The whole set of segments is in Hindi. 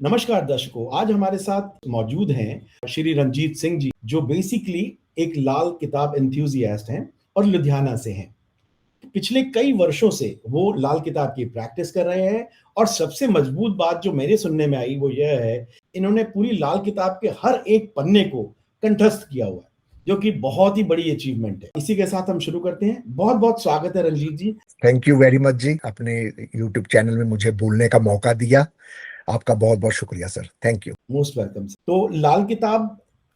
नमस्कार दर्शकों, आज हमारे साथ मौजूद हैं श्री रंजीत सिंह जी, जो बेसिकली एक लाल किताब एंथुसियास्ट हैं और लुधियाना से हैं। पिछले कई वर्षों से वो लाल किताब की प्रैक्टिस कर रहे हैं और सबसे मजबूत बात जो मेरे सुनने में आई वो यह है, इन्होंने पूरी लाल किताब के हर एक पन्ने को कंठस्थ किया हुआ है, जो कि बहुत ही बड़ी अचीवमेंट है। इसी के साथ हम शुरू करते हैं। बहुत बहुत स्वागत है रंजीत जी। थैंक यू वेरी मच जी, अपने यूट्यूब चैनल में मुझे बोलने का मौका दिया। आपका बहुत बहुत शुक्रिया sir, thank you. Most welcome. तो लाल किताब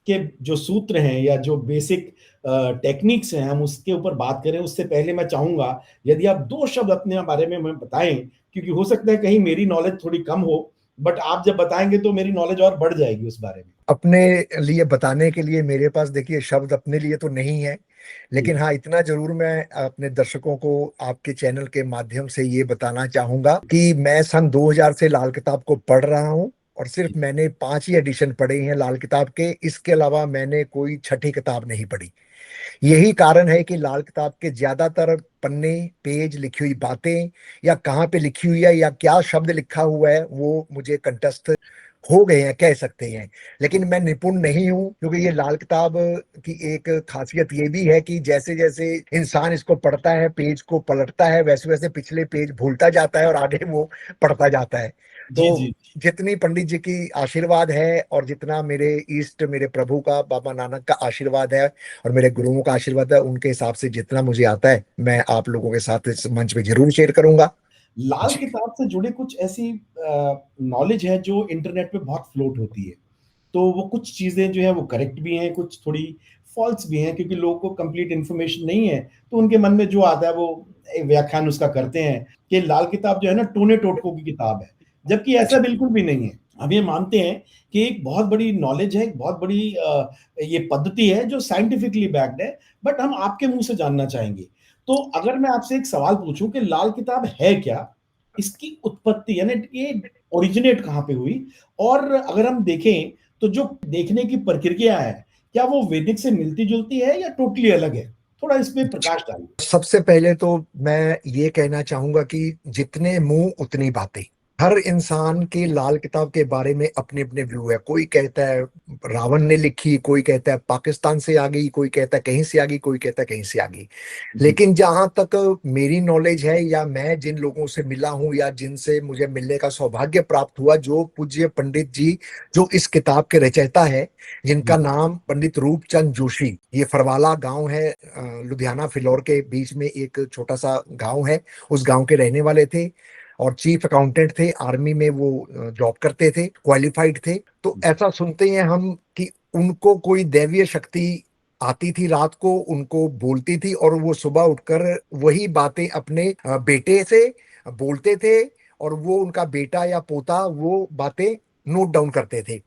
के जो सूत्र हैं या जो बेसिक टेक्निक्स हैं, हम उसके ऊपर बात करें उससे पहले मैं चाहूंगा यदि आप दो शब्द अपने बारे में हमें बताएं, क्योंकि हो सकता है कहीं मेरी नॉलेज थोड़ी कम हो, बट आप जब बताएंगे तो मेरी नॉलेज और बढ़ जाएगी उस बारे में। अपने लिए बताने के लिए मेरे पास देखिए शब्द अपने लिए तो नहीं है, जी। लेकिन हाँ इतना जरूर मैं अपने दर्शकों को आपके चैनल के माध्यम से ये बताना चाहूंगा कि मैं सन 2000 से लाल किताब को पढ़ रहा हूँ और सिर्फ जी। मैंने 5 ही एडिशन पढ़े हैं लाल किताब के। इसके अलावा मैंने कोई छठी किताब नहीं पढ़ी। यही कारण है कि लाल किताब के ज्यादातर पन्ने, पेज, लिखी हुई बातें या कहाँ पे लिखी हुई है या क्या शब्द लिखा हुआ है वो मुझे कंठस्थ हो गए हैं, कह सकते हैं। लेकिन मैं निपुण नहीं हूं, क्योंकि ये लाल किताब की एक खासियत ये भी है कि जैसे जैसे इंसान इसको पढ़ता है, पेज को पलटता है, वैसे वैसे पिछले पेज भूलता जाता है और आगे वो पढ़ता जाता है। जी। तो जी। जितनी पंडित जी की आशीर्वाद है और जितना मेरे ईष्ट, मेरे प्रभु का, बाबा नानक का आशीर्वाद है और मेरे गुरुओं का आशीर्वाद है, उनके हिसाब से जितना मुझे आता है मैं आप लोगों के साथ इस मंच पे जरूर शेयर करूंगा। लाल जी। किताब से जुड़े कुछ ऐसी नॉलेज है जो इंटरनेट पे बहुत फ्लोट होती है। तो वो कुछ चीजें जो है वो करेक्ट भी हैं, कुछ थोड़ी फॉल्स भी हैं, क्योंकि लोगों को कंप्लीट इन्फॉर्मेशन नहीं है, तो उनके मन में जो आता है वो एक व्याख्यान उसका करते हैं कि लाल किताब जो है ना टोने टोटकों की किताब है, जबकि ऐसा बिल्कुल भी नहीं है। हम ये मानते हैं कि एक बहुत बड़ी नॉलेज है, एक बहुत बड़ी ये पद्धति है जो साइंटिफिकली बैक्ड है। बट हम आपके मुंह से जानना चाहेंगे। तो अगर मैं आपसे एक सवाल पूछूं कि लाल किताब है क्या, इसकी उत्पत्ति यानी ये ओरिजिनेट कहाँ पे हुई, और अगर हम देखें तो जो देखने की प्रक्रिया है, क्या वो वैदिक से मिलती जुलती है या टोटली अलग है? थोड़ा इसमें प्रकाश डालिए। सबसे पहले तो मैं ये कहना चाहूंगा कि जितने मुंह उतनी बातें। हर इंसान के लाल किताब के बारे में अपने अपने व्यू है। कोई कहता है रावण ने लिखी, कोई कहता है पाकिस्तान से आ गई, कोई कहता है कहीं से आ गई, कोई कहता है कहीं से आ गई। जी। लेकिन जहां तक मेरी नॉलेज है या मैं जिन लोगों से मिला हूं या जिनसे मुझे मिलने का सौभाग्य प्राप्त हुआ, जो पूज्य पंडित जी जो इस किताब के रचयिता है, जिनका जी। नाम पंडित रूपचंद जोशी, ये फरवाला गांव है, लुधियाना फिलौर के बीच में एक छोटा सा गांव है। उस गांव के रहने वाले थे और चीफ अकाउंटेंट थे, आर्मी में वो जॉब करते थे, क्वालिफाइड थे। तो ऐसा सुनते हैं हम कि उनको कोई दैवीय शक्ति आती थी, रात को उनको बोलती थी और वो सुबह उठकर वही बातें अपने बेटे से बोलते थे और वो उनका बेटा या पोता वो बातें नोट डाउन करते थे।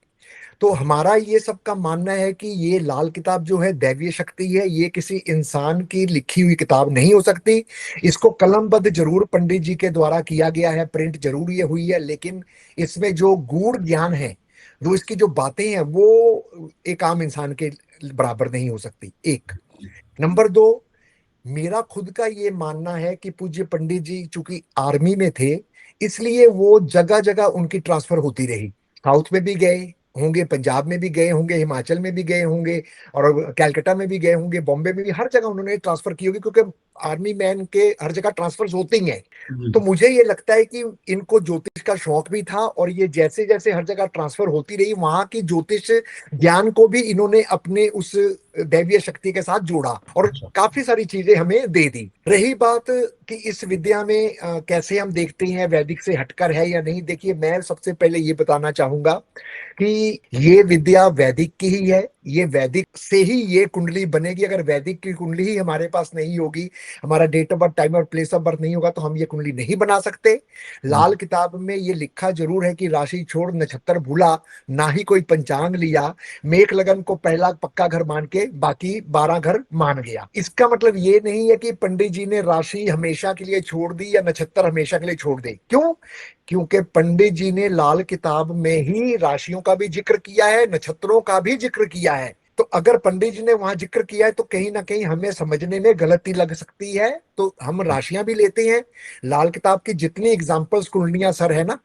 तो हमारा ये सबका मानना है कि ये लाल किताब जो है दैवीय शक्ति है, ये किसी इंसान की लिखी हुई किताब नहीं हो सकती। इसको कलमबद्ध जरूर पंडित जी के द्वारा किया गया है, प्रिंट जरूर ये हुई है, लेकिन इसमें जो गूढ़ ज्ञान है, जो इसकी जो बातें हैं, वो एक आम इंसान के बराबर नहीं हो सकती। एक नंबर दो, मेरा खुद का ये मानना है कि पूज्य पंडित जी चूंकि आर्मी में थे, इसलिए वो जगह जगह उनकी ट्रांसफर होती रही। साउथ में भी गए होंगे, पंजाब में भी गए होंगे, हिमाचल में भी गए होंगे और कैलकाटा में भी गए होंगे, बॉम्बे में भी, हर जगह उन्होंने ट्रांसफर की होगी, क्योंकि आर्मी मैन के हर जगह ट्रांसफर होते ही हैं। जी। तो मुझे ये लगता है कि इनको ज्योतिष का शौक भी था और ये जैसे जैसे हर जगह ट्रांसफर होती रही, वहां की ज्योतिष ज्ञान को भी इन्होंने अपने उस दैवीय शक्ति के साथ जोड़ा और अच्छा। काफी सारी चीजें हमें दे दी। रही बात कि इस विद्या में कैसे हम देखते हैं वैदिक से हटकर है या नहीं, देखिए मैं सबसे पहले ये बताना चाहूंगा कि ये विद्या वैदिक की ही है। ये वैदिक से ही ये कुंडली बनेगी। अगर वैदिक की कुंडली ही हमारे पास नहीं होगी, हमारा डेट ऑफ बर्थ, टाइम और प्लेस ऑफ बर्थ नहीं होगा, तो हम ये कुंडली नहीं बना सकते। लाल किताब में ये लिखा जरूर है कि राशि छोड़ नक्षत्र भूला, ना ही कोई पंचांग लिया, मेष लगन को पहला पक्का घर मान के बाकी 12 घर मान गया। इसका मतलब ये नहीं है कि पंडित जी ने राशि हमेशा के लिए छोड़ दी या नक्षत्र हमेशा के लिए छोड़ दे। क्यों? क्योंकि पंडित जी ने लाल किताब में ही राशियों का भी जिक्र किया है, नक्षत्रों का भी जिक्र किया है। तो अगर पंडित जी ने वहां जिक्र किया है तो कहीं ना कहीं हमें समझने में गलती लग सकती है, तो हम राशियां भी लेते हैं। लाल किताब की जितनी एग्जाम्पल्स कुंडलियां सर है ना,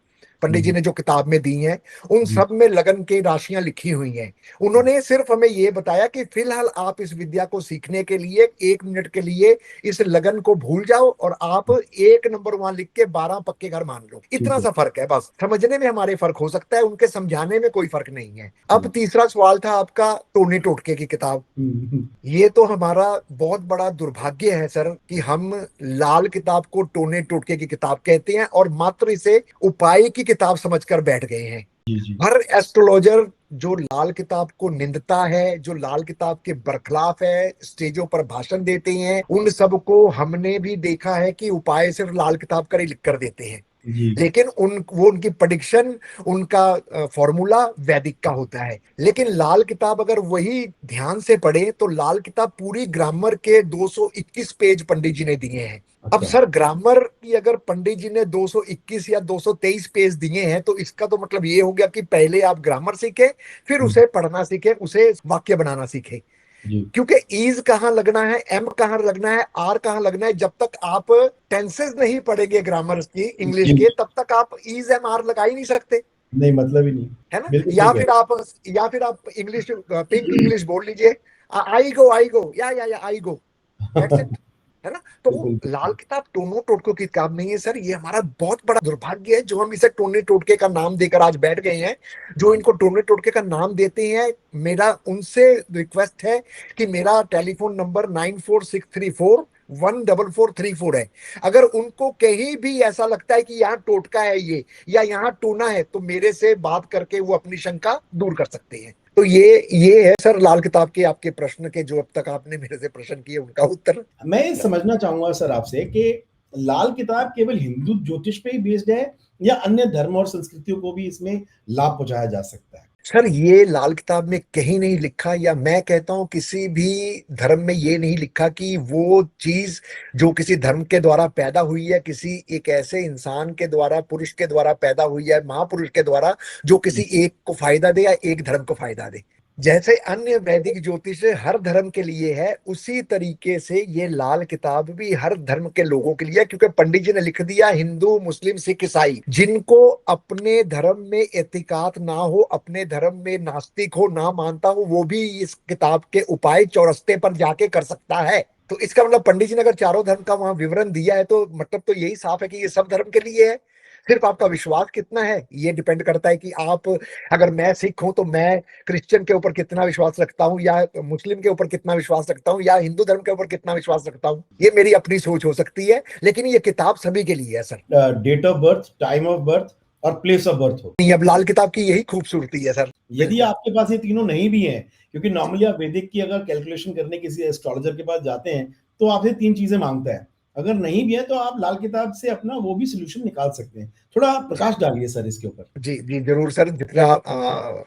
पंडित जी ने जो किताब में दी हैं, उन जी, सब में लगन की राशियां लिखी हुई हैं। उन्होंने सिर्फ हमें ये बताया कि फिलहाल आप इस विद्या को सीखने के लिए 1 मिनट के लिए इस लगन को भूल जाओ और आप 1 नंबर वहां लिख के 12 पक्के घर मान लो। ठीक इतना है। सा फर्क है, बस समझने में हमारे फर्क हो सकता है, उनके समझाने में कोई फर्क नहीं है। अब जी। तीसरा सवाल था आपका टोने टोटके की किताब। हुँ, ये तो हमारा बहुत बड़ा दुर्भाग्य है सर कि हम लाल किताब को टोने टोटके की किताब कहते हैं और मात्र इसे उपाय की किताब समझकर बैठ गए हैं। जी, जी। हर एस्ट्रोलॉजर जो लाल किताब को निंदता है, जो लाल किताब के बरखिलाफ है, स्टेजों पर भाषण देते हैं, उन सबको हमने भी देखा है कि उपाय सिर्फ लाल किताब का ही लिख कर देते हैं। जी। लेकिन वो उनकी प्रेडिक्शन, उनका फॉर्मूला वैदिक का होता है। लेकिन लाल किताब अगर वही ध्यान से पढ़े तो लाल किताब पूरी ग्रामर के 221 पेज पंडित जी ने दिए हैं। अब अच्छा। सर ग्रामर की अगर पंडित जी ने 221 या 223 पेज दिए हैं तो इसका तो मतलब ये हो गया कि पहले आप ग्रामर सीखे, फिर हुँ, उसे पढ़ना सीखे, उसे वाक्य बनाना सीखे। जी, क्योंकि ईज कहाँ लगना है, एम कहाँ लगना है, आर कहाँ लगना है, जब तक आप टेंसेस नहीं पढ़ेंगे ग्रामर की इंग्लिश जी। के, तब तक आप ईज एम आर लगा ही नहीं सकते, नहीं, मतलब ही नहीं। है ना। बिल्कुल सही कह रहे या फिर आप इंग्लिश, पिंक इंग्लिश बोल लीजिए, आई गो या आई गो, दैट्स हैं। इट, है ना। तो वो बिल्कुल, लाल बिल्कुल। किताब टोनो टोटकों की किताब नहीं है सर। ये हमारा बहुत बड़ा दुर्भाग्य है जो हम इसे टोने टोटके का नाम देकर आज बैठ गए हैं। जो इनको टोने टोटके का नाम देते हैं, मेरा उनसे रिक्वेस्ट है कि मेरा टेलीफोन नंबर 9463414434 है। अगर उनको कहीं भी ऐसा लगता है कि यहाँ टोटका है ये या यहाँ टोना है, तो मेरे से बात करके वो अपनी शंका दूर कर सकते हैं। तो ये है सर लाल किताब के आपके प्रश्न के, जो अब तक आपने मेरे से प्रश्न किए उनका उत्तर। मैं ये समझना चाहूँगा सर आपसे कि लाल किताब केवल हिंदू ज्योतिष पे ही बेस्ड है या अन्य धर्म और संस्कृतियों को भी इसमें लाभ पहुँचाया जा सकता है? सर ये लाल किताब में कहीं नहीं लिखा, या मैं कहता हूं किसी भी धर्म में ये नहीं लिखा कि वो चीज जो किसी धर्म के द्वारा पैदा हुई है, किसी एक ऐसे इंसान के द्वारा, पुरुष के द्वारा पैदा हुई है, महापुरुष के द्वारा, जो किसी एक को फायदा दे या एक धर्म को फायदा दे। जैसे अन्य वैदिक ज्योतिष हर धर्म के लिए है, उसी तरीके से ये लाल किताब भी हर धर्म के लोगों के लिए है। क्योंकि पंडित जी ने लिख दिया, हिंदू मुस्लिम सिख ईसाई जिनको अपने धर्म में एतिकात ना हो, अपने धर्म में नास्तिक हो, ना मानता हो, वो भी इस किताब के उपाय चौरस्ते पर जाके कर सकता है। तो इसका मतलब पंडित जी ने अगर चारों धर्म का वहां विवरण दिया है तो मतलब तो यही साफ है कि ये सब धर्म के लिए है। सिर्फ आपका विश्वास कितना है ये डिपेंड करता है कि आप, अगर मैं सिख हूं तो मैं क्रिश्चियन के ऊपर कितना विश्वास रखता हूँ, या मुस्लिम के ऊपर कितना विश्वास रखता हूँ, या हिंदू धर्म के ऊपर कितना विश्वास रखता हूँ। ये मेरी अपनी सोच हो सकती है, लेकिन ये किताब सभी के लिए है sir. Date of birth, time of birth और प्लेस ऑफ बर्थ हो। नहीं, अब लाल किताब की यही खूबसूरती है सर। यदि बिल्कुल। आपके पास ये तीनों नहीं भी हैं, क्योंकि नॉर्मली आप वैदिक की अगर कैलकुलेशन करने किसी एस्ट्रोलॉजर के पास जाते हैं, तो आपसे 3 चीज़ें माँगता है। अगर नहीं भी है तो आप लाल किताब से अपना वो भी सॉल्यूशन निकाल सकते हैं। थोड़ा प्रकाश डालिए सर इसके ऊपर। जी जी जरूर सर, जितना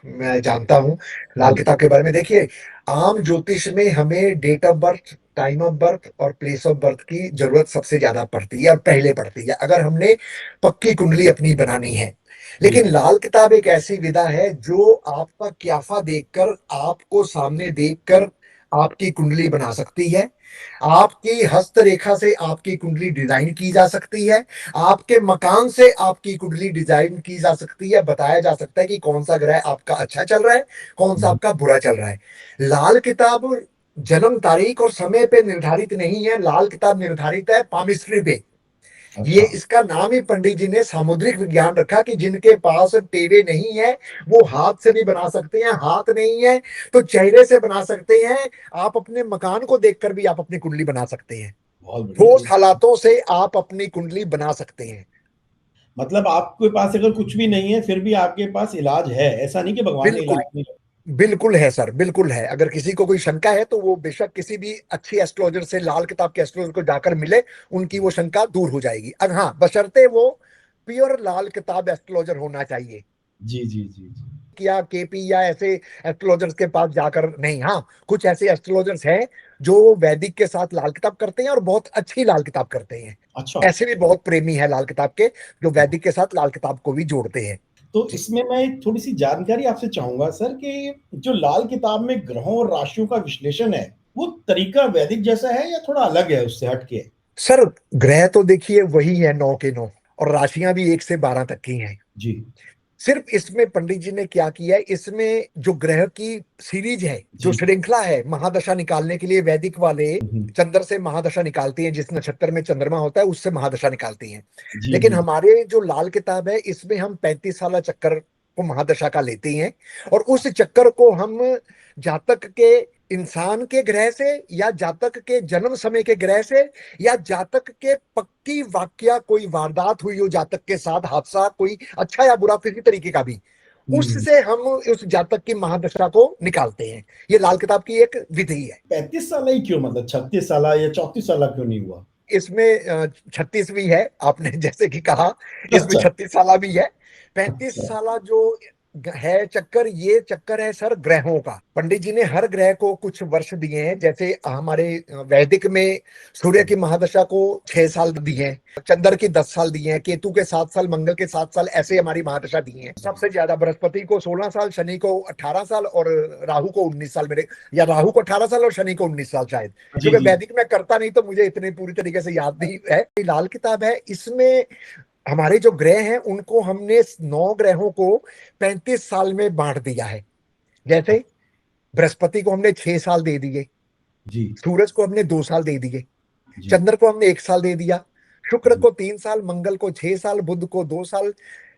मैं जानता हूँ लाल किताब के बारे में, देखिए आम ज्योतिष में हमें date of birth, time of birth और प्लेस ऑफ बर्थ की जरूरत सबसे ज्यादा पड़ती है और पहले पड़ती है, अगर हमने पक्की कुंडली अपनी बनानी है। जी, लेकिन लाल किताब एक ऐसी विधा है जो आपका क्याफा देखकर, आपको सामने देखकर आपकी कुंडली बना सकती है। आपकी हस्तरेखा से आपकी कुंडली डिजाइन की जा सकती है। आपके मकान से आपकी कुंडली डिजाइन की जा सकती है, बताया जा सकता है कि कौन सा ग्रह आपका अच्छा चल रहा है, कौन सा जी, आपका बुरा चल रहा है। लाल किताब जन्म तारीख और समय पे निर्धारित नहीं है, लाल किताब निर्धारित है पामिस्ट्री पे। ये अच्छा। इसका नाम ही पंडित जी ने सामुद्रिक विज्ञान रखा कि जिनके पास टेवे नहीं है वो हाथ से भी बना सकते हैं, हाथ नहीं है तो चेहरे से बना सकते हैं। आप अपने मकान को देखकर भी आप अपनी कुंडली बना सकते हैं। बहुत बढ़िया। ठोस हालातों से आप अपनी कुंडली बना सकते हैं। मतलब आपके पास अगर कुछ भी नहीं है, फिर भी आपके पास इलाज है। ऐसा नहीं कि भगवान ने बिल्कुल, इलाज नहीं बिल्कुल है सर, बिल्कुल है। अगर किसी को कोई शंका है तो वो बेशक किसी भी अच्छी एस्ट्रोलॉजर से, लाल किताब के एस्ट्रोलॉजर को जाकर मिले, उनकी वो शंका दूर हो जाएगी। अब हाँ, बशर्ते वो प्योर लाल किताब एस्ट्रोलॉजर होना चाहिए, जी, जी, जी, जी। या केपी या ऐसे एस्ट्रोलॉजर्स के पास जाकर नहीं। हाँ, कुछ ऐसे एस्ट्रोलॉजर्स हैं जो वैदिक के साथ लाल किताब करते हैं और बहुत अच्छी लाल किताब करते हैं। अच्छा। ऐसे भी बहुत प्रेमी है लाल किताब के, जो वैदिक के साथ लाल किताब को भी जोड़ते हैं। तो जी। इसमें मैं थोड़ी-सी जानकारी आपसे चाहूँगा सर कि जो लाल किताब में ग्रहों और राशियों का विश्लेषण है, वो तरीका वैदिक जैसा है या थोड़ा अलग है उससे हट के? सर ग्रह तो देखिए वही है 9 के 9, और राशियां भी 1 से 12 तक की हैं। जी। सिर्फ इसमें पंडित जी ने क्या किया है, इसमें जो ग्रह की सीरीज है, जो जी। श्रृंखला है, महादशा निकालने के लिए वैदिक वाले हम्म। चंद्र से महादशा निकालती हैं, जिस नक्षत्र में चंद्रमा होता है उससे महादशा निकालती हैं। जी। लेकिन जी। हमारे जो लाल किताब है इसमें हम 35 साल चक्कर को महादशा का लेते हैं, और उस चक्कर को हम जातक के, इंसान के ग्रह से, या जातक के जन्म समय के ग्रह से, या जातक के पक्की वाकया कोई वारदात हुई हो जातक के साथ, हादसा कोई अच्छा या बुरा किसी तरीके का भी, हम्म। उससे हम उस जातक की महादशा को निकालते हैं। ये लाल किताब की एक विधि है। 35 साल ही क्यों, मतलब 36 साल या 34 साल क्यों नहीं हुआ? इसमें 36 भी है, आपने जैसे कि कहा, इसमें अच्छा। 36 साल भी है। 35 साल अच्छा। जो है चक्कर, ये चक्कर है सर ग्रहों का। पंडित जी ने हर ग्रह को कुछ वर्ष दिए हैं। जैसे हमारे वैदिक में सूर्य की महादशा को 6 साल दिए हैं, चंद्र की 10 साल दिए हैं, केतु के 7 साल, मंगल के 7 साल, ऐसे हमारी महादशा दी है। सबसे ज्यादा बृहस्पति को 16 साल, शनि को 18 साल, और राहु को 19 साल, मेरे, या राहु को 18 साल और शनि को 19 साल शायद, जी। क्योंकि जी। वैदिक में करता नहीं तो मुझे इतने पूरी तरीके से याद नहीं है। लाल किताब है, इसमें हमारे जो ग्रह हैं उनको हमने 9 ग्रहों को 35 साल में बांट दिया है। जैसे बृहस्पति को हमने 6 साल दे दिए, जी। सूरज को हमने 2 साल दे दिए, जी। चंद्र को हमने 1 साल दे दिया, शुक्र जी। को 3 साल, मंगल को 6 साल, बुध को 2 साल,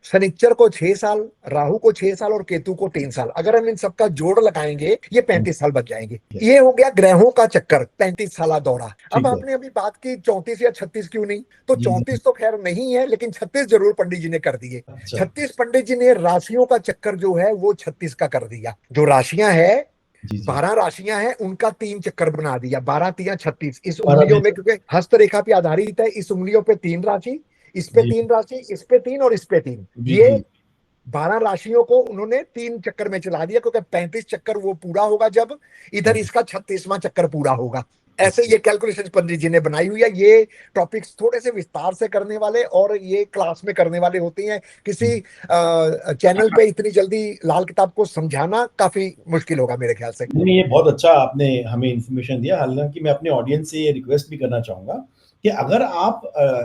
शनिचर को 6 साल, राहु को 6 साल, और केतु को 3 साल। अगर हम इन सबका जोड़ लगाएंगे ये 35 साल बच जाएंगे। ये हो गया ग्रहों का चक्कर, 35 साल दौरा। अब ठीक है। आपने अभी बात की 34 या 36 क्यों नहीं, तो जी। जी। 34 तो खैर नहीं है, लेकिन 36 जरूर पंडित जी ने कर दिए। अच्छा। 36 पंडित जी ने राशियों का चक्कर जो है वो 36 का कर दिया। जो राशियां है, जी। जी। 12 राशियां हैं, उनका 3 चक्कर बना दिया, 12 तिया 36। इस बारह उंगलियों दिन। में, क्योंकि हस्तरेखा पे आधारित है, इस उंगलियों पे 3 राशि, इस पे जी। 3 राशि, इस पे 3 और इस पे 3, जी। ये जी। 12 राशियों को उन्होंने 3 चक्कर में चला दिया, क्योंकि 35 चक्कर वो पूरा होगा जब इधर इसका 36वां चक्कर पूरा होगा। ऐसे ये कैलकुलेशन पंडित जी ने बनाई हुई है। ये टॉपिक्स थोड़े से विस्तार से करने वाले और ये क्लास में करने वाले होते हैं। किसी चैनल पे इतनी जल्दी लाल किताब को समझाना काफी मुश्किल होगा मेरे ख्याल से। नहीं, ये बहुत अच्छा आपने हमें इन्फॉर्मेशन दिया। हालांकि मैं अपने ऑडियंस से ये रिक्वेस्ट भी करना चाहूंगा कि अगर आप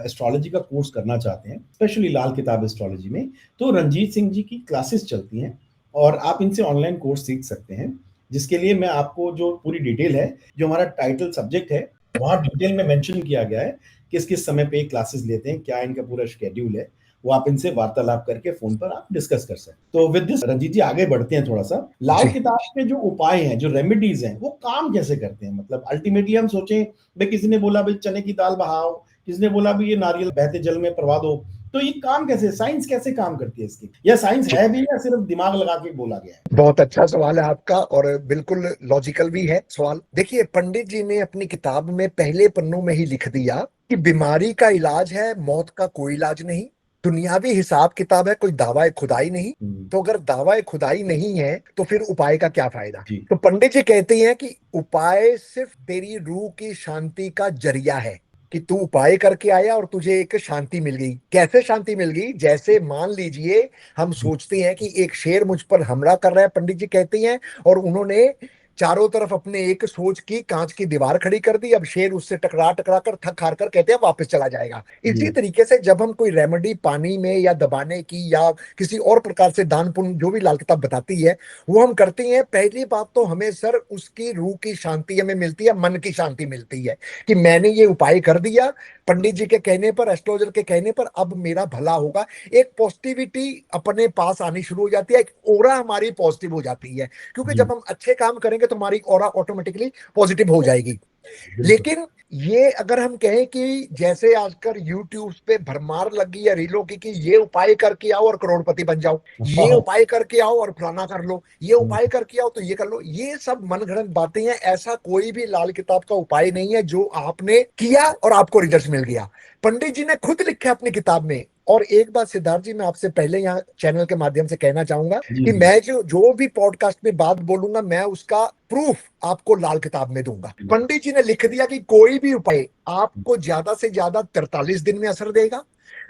एस्ट्रोलॉजी का कोर्स करना चाहते हैं, स्पेशली लाल किताब एस्ट्रोलॉजी में, तो रंजीत सिंह जी की क्लासेस चलती हैं और आप इनसे ऑनलाइन कोर्स सीख सकते हैं, जिसके लिए मैं आपको जो पूरी डिटेल है, जो हमारा टाइटल सब्जेक्ट है, वहाँ डिटेल में मेंशन किया गया है किस किस समय पे क्लासेस लेते हैं, क्या इनका पूरा शेड्यूल है, वो आप इनसे वार्तालाप करके फोन पर आप डिस्कस कर सकते हैं। तो विद दिस रंजीत जी आगे बढ़ते हैं थोड़ा सा। लाल जी, किताब के जो उपाय हैं, जो रेमेडीज हैं, वो काम कैसे करते हैं? मतलब अल्टीमेटली हम सोचें, भाई किसी ने बोला भाई चने की दाल बहाओ, किसी ने बोला भाई ये नारियल बहते जल में प्रवाह दो, तो ये काम कैसे, साइंस कैसे काम करती है इसकी, या साइंस जी। है भी या सिर्फ दिमाग लगा के बोला गया है? बहुत अच्छा सवाल है आपका, और बिल्कुल लॉजिकल भी है सवाल। देखिए, पंडित जी ने अपनी किताब में पहले पन्नों में ही लिख दिया कि बीमारी का इलाज है, मौत का कोई इलाज नहीं। दुनियावी हिसाब किताब है, कोई दावा खुदाई नहीं। तो अगर दावा खुदाई नहीं है तो फिर उपाय का क्या फायदा। जी। तो पंडित जी कहते हैं कि उपाय सिर्फ तेरी रूह की शांति का जरिया है, कि तू उपाय करके आया और तुझे एक शांति मिल गई। कैसे शांति मिल गई? जैसे मान लीजिए हम सोचते हैं कि एक शेर मुझ पर हमला कर रहा है, पंडित जी कहते हैं, और उन्होंने चारों तरफ अपने एक सोच की कांच की दीवार खड़ी कर दी। अब शेर उससे टकरा टकरा कर थक हार कर कहते हैं वापस चला जाएगा। इसी जी। तरीके से जब हम कोई रेमेडी पानी में या दबाने की या किसी और प्रकार से दान पुण्य जो भी लाल किताब बताती है वो हम करते हैं, पहली बात तो हमें सर उसकी रूह की शांति हमें मिलती है, मन की शांति मिलती है, कि मैंने ये उपाय कर दिया पंडित जी के कहने पर, एस्ट्रोलॉजर के कहने पर, अब मेरा भला होगा। एक पॉजिटिविटी अपने पास आनी शुरू हो जाती है, एक ऑरा हमारी पॉजिटिव हो जाती है, क्योंकि जी। जब हम अच्छे काम करेंगे तो हमारी ऑरा ऑटोमेटिकली पॉजिटिव हो जाएगी। बिल्कुल। लेकिन ये अगर हम कहें कि जैसे आजकल यूट्यूब पे भरमार लगी है रीलों की कि ये उपाय करके आओ और करोड़पति बन जाओ, ये हाँ। उपाय करके आओ और फलाना कर लो, ये उपाय करके आओ तो ये कर लो, ये सब मनगढ़ंत बातें हैं। ऐसा कोई भी लाल किताब का उपाय नहीं है जो आपने किया और आपको रिजल्ट मिल गया। पंडित जी ने खुद लिखा अपनी किताब में। और एक बात सिद्धार्थ जी, मैं आपसे पहले यहाँ चैनल के माध्यम से कहना चाहूंगा जी। कि जी। मैं जो भी पॉडकास्ट में बात बोलूंगा मैं उसका प्रूफ आपको लाल किताब में दूंगा। पंडित जी ने लिख दिया कि कोई भी उपाय आपको ज्यादा से ज्यादा 43 दिन में असर देगा,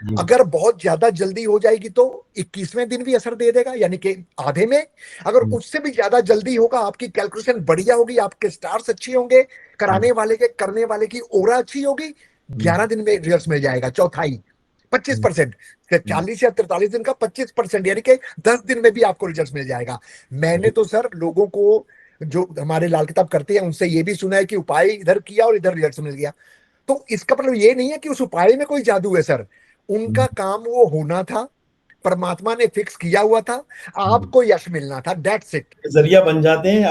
जी। अगर बहुत ज्यादा जल्दी हो जाएगी तो 21वें दिन भी असर दे देगा, यानी कि आधे में। अगर उससे भी ज्यादा जल्दी होगा, आपकी कैलकुलेशन बढ़िया होगी, आपके स्टार्स अच्छे होंगे, कराने वाले के करने वाले की ओरा अच्छी होगी, 11 दिन में रिजल्ट मिल जाएगा, चौथाई। 25%, 40 या 43 दिन का 25%, यानी कि 10 दिन में भी आपको रिजल्ट मिल जाएगा। मैंने तो सर लोगों को जो हमारे लाल किताब करते हैं उनसे ये भी सुना है कि उपाय इधर किया और इधर रिजल्ट मिल गया। तो इसका मतलब ये नहीं है कि उस उपाय में कोई जादू है सर, उनका काम वो होना था, परमात्मा ने फिक्स किया हुआ था, आपको यश मिलना था, दैट्स इट। जरिया बन जाते हैं,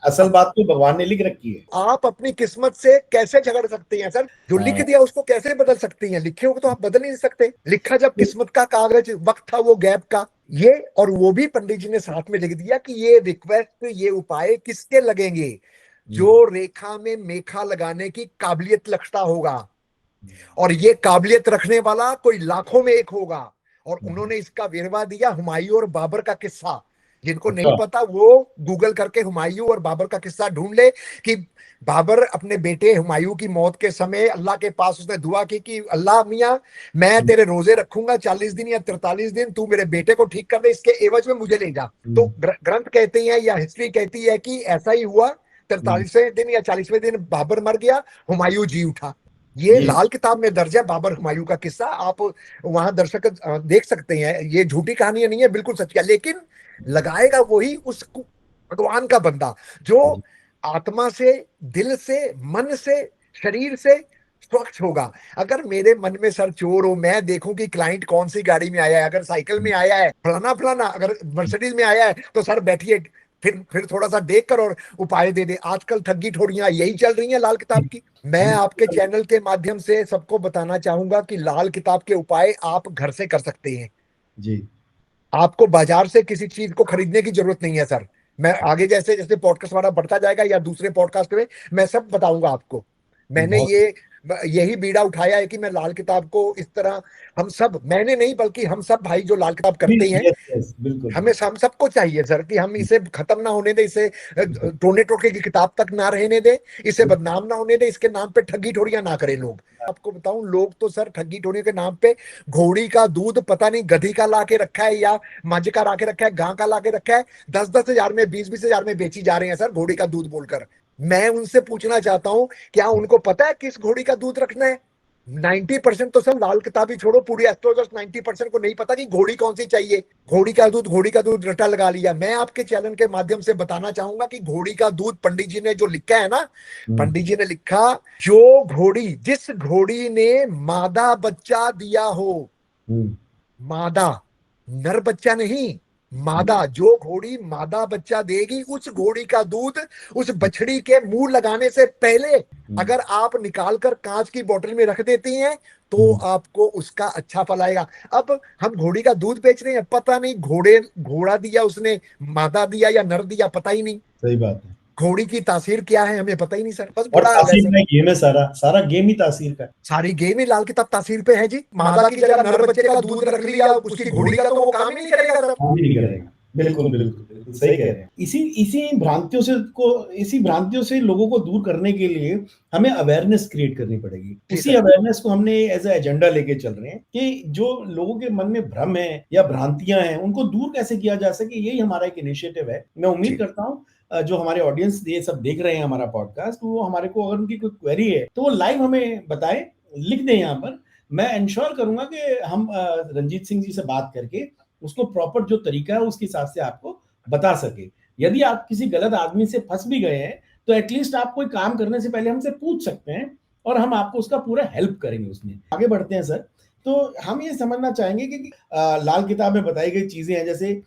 असल बात तो भगवान ने लिख रखी है। आप अपनी किस्मत से कैसे झगड़ सकते हैं सर? जो लिख हाँ। दिया उसको कैसे बदल सकते हैं? लिखे हो तो आप बदल ही नहीं सकते। लिखा जब किस्मत का कागज, वक्त था वो गैप का, ये और वो भी पंडित जी ने साथ में लिख दिया कि ये रिक्वेस्ट, ये उपाय किसके लगेंगे? जो रेखा में मेखा लगाने की काबिलियत रखता होगा, और ये काबिलियत रखने वाला कोई लाखों में एक होगा। और उन्होंने इसका वेरवा दिया हुमायूं और बाबर का किस्सा। जिनको नहीं अच्छा। पता वो गूगल करके हुमायूं और बाबर का किस्सा ढूंढ ले कि बाबर अपने बेटे हुमायूं की मौत के समय अल्लाह के पास उसने दुआ की कि अल्लाह मियां, मैं तेरे रोजे रखूंगा 40 दिन या 43 दिन, तू मेरे बेटे को ठीक कर दे, इसके एवज में मुझे ले जा। तो ग्रंथ कहते हैं या हिस्ट्री कहती है कि ऐसा ही हुआ। 43वें दिन या 40वें दिन बाबर मर गया, हुमायूं जी उठा। ये जी। लाल किताब में दर्ज है, बाबर हुमायूं का किस्सा। आप वहां दर्शक देख सकते हैं, ये झूठी कहानी नहीं है, बिल्कुल सच है। लेकिन लगाएगा वही उस भगवान का बंदा जो आत्मा से, दिल से, मन से, शरीर से स्वच्छ होगा। अगर मेरे मन में सर चोर हो, मैं देखूं कि क्लाइंट कौन सी गाड़ी में आया है, अगर साइकिल में आया है फलाना फलाना, अगर मर्सिडीज में आया है तो सर बैठिए, फिर थोड़ा सा देख कर और उपाय दे दे। आजकल ठगी ठोड़ियां यही चल रही हैं लाल किताब की। मैं आपके चैनल के माध्यम से सबको बताना चाहूंगा कि लाल किताब के उपाय आप घर से कर सकते हैं। जी। आपको बाजार से किसी चीज को खरीदने की जरूरत नहीं है सर। मैं आगे जैसे जैसे पॉडकास्ट हमारा बढ़ता जाएगा या दूसरे पॉडकास्ट में मैं सब बताऊंगा आपको। मैंने बहुत। यही बीड़ा उठाया है कि मैं लाल किताब को इस तरह, हम सब, मैंने नहीं बल्कि हम सब भाई जो लाल किताब करते हैं, यस यस, बिल्कुल। हमें हम सबको चाहिए सर कि हम इसे खत्म ना होने दे, इसे टोने टोटके की किताब तक ना रहने दे, इसे बदनाम ना होने दे, इसके नाम पे ठगी ठोरियां ना करें लोग। आपको बताऊं, लोग तो सर ठगी ठोरी के नाम पे घोड़ी का दूध पता नहीं गधी का ला के रखा है या मझ का ला के रखा है, गां का ला के रखा है, 10-10 हजार में, 20-20 हजार में बेची जा रहे हैं सर घोड़ी का दूध बोलकर। मैं उनसे पूछना चाहता हूं, क्या उनको पता है किस घोड़ी का दूध रखना है? 90% तो सब लाल किताबी छोड़ो, पूरी एस्ट्रोलॉजर्स 90% को नहीं पता कि घोड़ी कौन सी चाहिए। घोड़ी का दूध रटा लगा लिया। मैं आपके चैनल के माध्यम से बताना चाहूंगा कि घोड़ी का दूध पंडित जी ने जो लिखा है ना, पंडित जी ने लिखा, जो घोड़ी, जिस घोड़ी ने मादा बच्चा दिया हो, मादा, नर बच्चा नहीं, मादा, जो घोड़ी मादा बच्चा देगी, उस घोड़ी का दूध उस बछड़ी के मुंह लगाने से पहले अगर आप निकाल कर कांच की बोतल में रख देती हैं तो आपको उसका अच्छा फल आएगा। अब हम घोड़ी का दूध बेच रहे हैं, पता नहीं घोड़ा दिया उसने, मादा दिया या नर दिया, पता ही नहीं। सही बात है। घोड़ी की तासीर क्या है हमें पता ही नहीं सर, बस और बुरा हाल है तासीर सर। का गेम है, सारा सारा गेम ही तासीर का है। सारी गेम ही लाल किताब तासीर पे है जी। मादा की जगह नर बच्चे का दूध रख लिया, उसकी घोड़ी का तो वो काम ही नहीं करेगा सर। काम ही नहीं करेगा। बिल्कुल बिल्कुल बिल्कुल सही कह रहे हैं। इसी इसी भ्रांतियों से लोगों को दूर करने के लिए हमें अवेयरनेस क्रिएट करनी पड़ेगी। उसी अवेयरनेस को हमने एज ए एजेंडा लेके चल रहे हैं कि जो लोगों के मन में भ्रम है या भ्रांतियां हैं उनको दूर कैसे किया जा सके, यही हमारा एक इनिशिएटिव है। मैं उम्मीद करता हूँ जो हमारे ऑडियंस ये सब देख रहे हैं हमारा पॉडकास्ट, वो हमारे को अगर उनकी कोई क्वेरी है तो वो लाइव हमें बताएं, लिख दें यहाँ पर। मैं इंश्योर करूंगा कि हम रंजीत सिंह जी से बात करके उसको प्रॉपर जो तरीका है उसके हिसाब से आपको बता सके। यदि आप किसी गलत आदमी से फंस भी गए हैं तो एटलीस्ट आप कोई काम करने से पहले हमसे पूछ सकते हैं और हम आपको उसका पूरा हेल्प करेंगे उसमें। आगे बढ़ते हैं सर। तो हम ये समझना चाहेंगे कि लाल किताब में बताई गई चीजें हैं, जैसे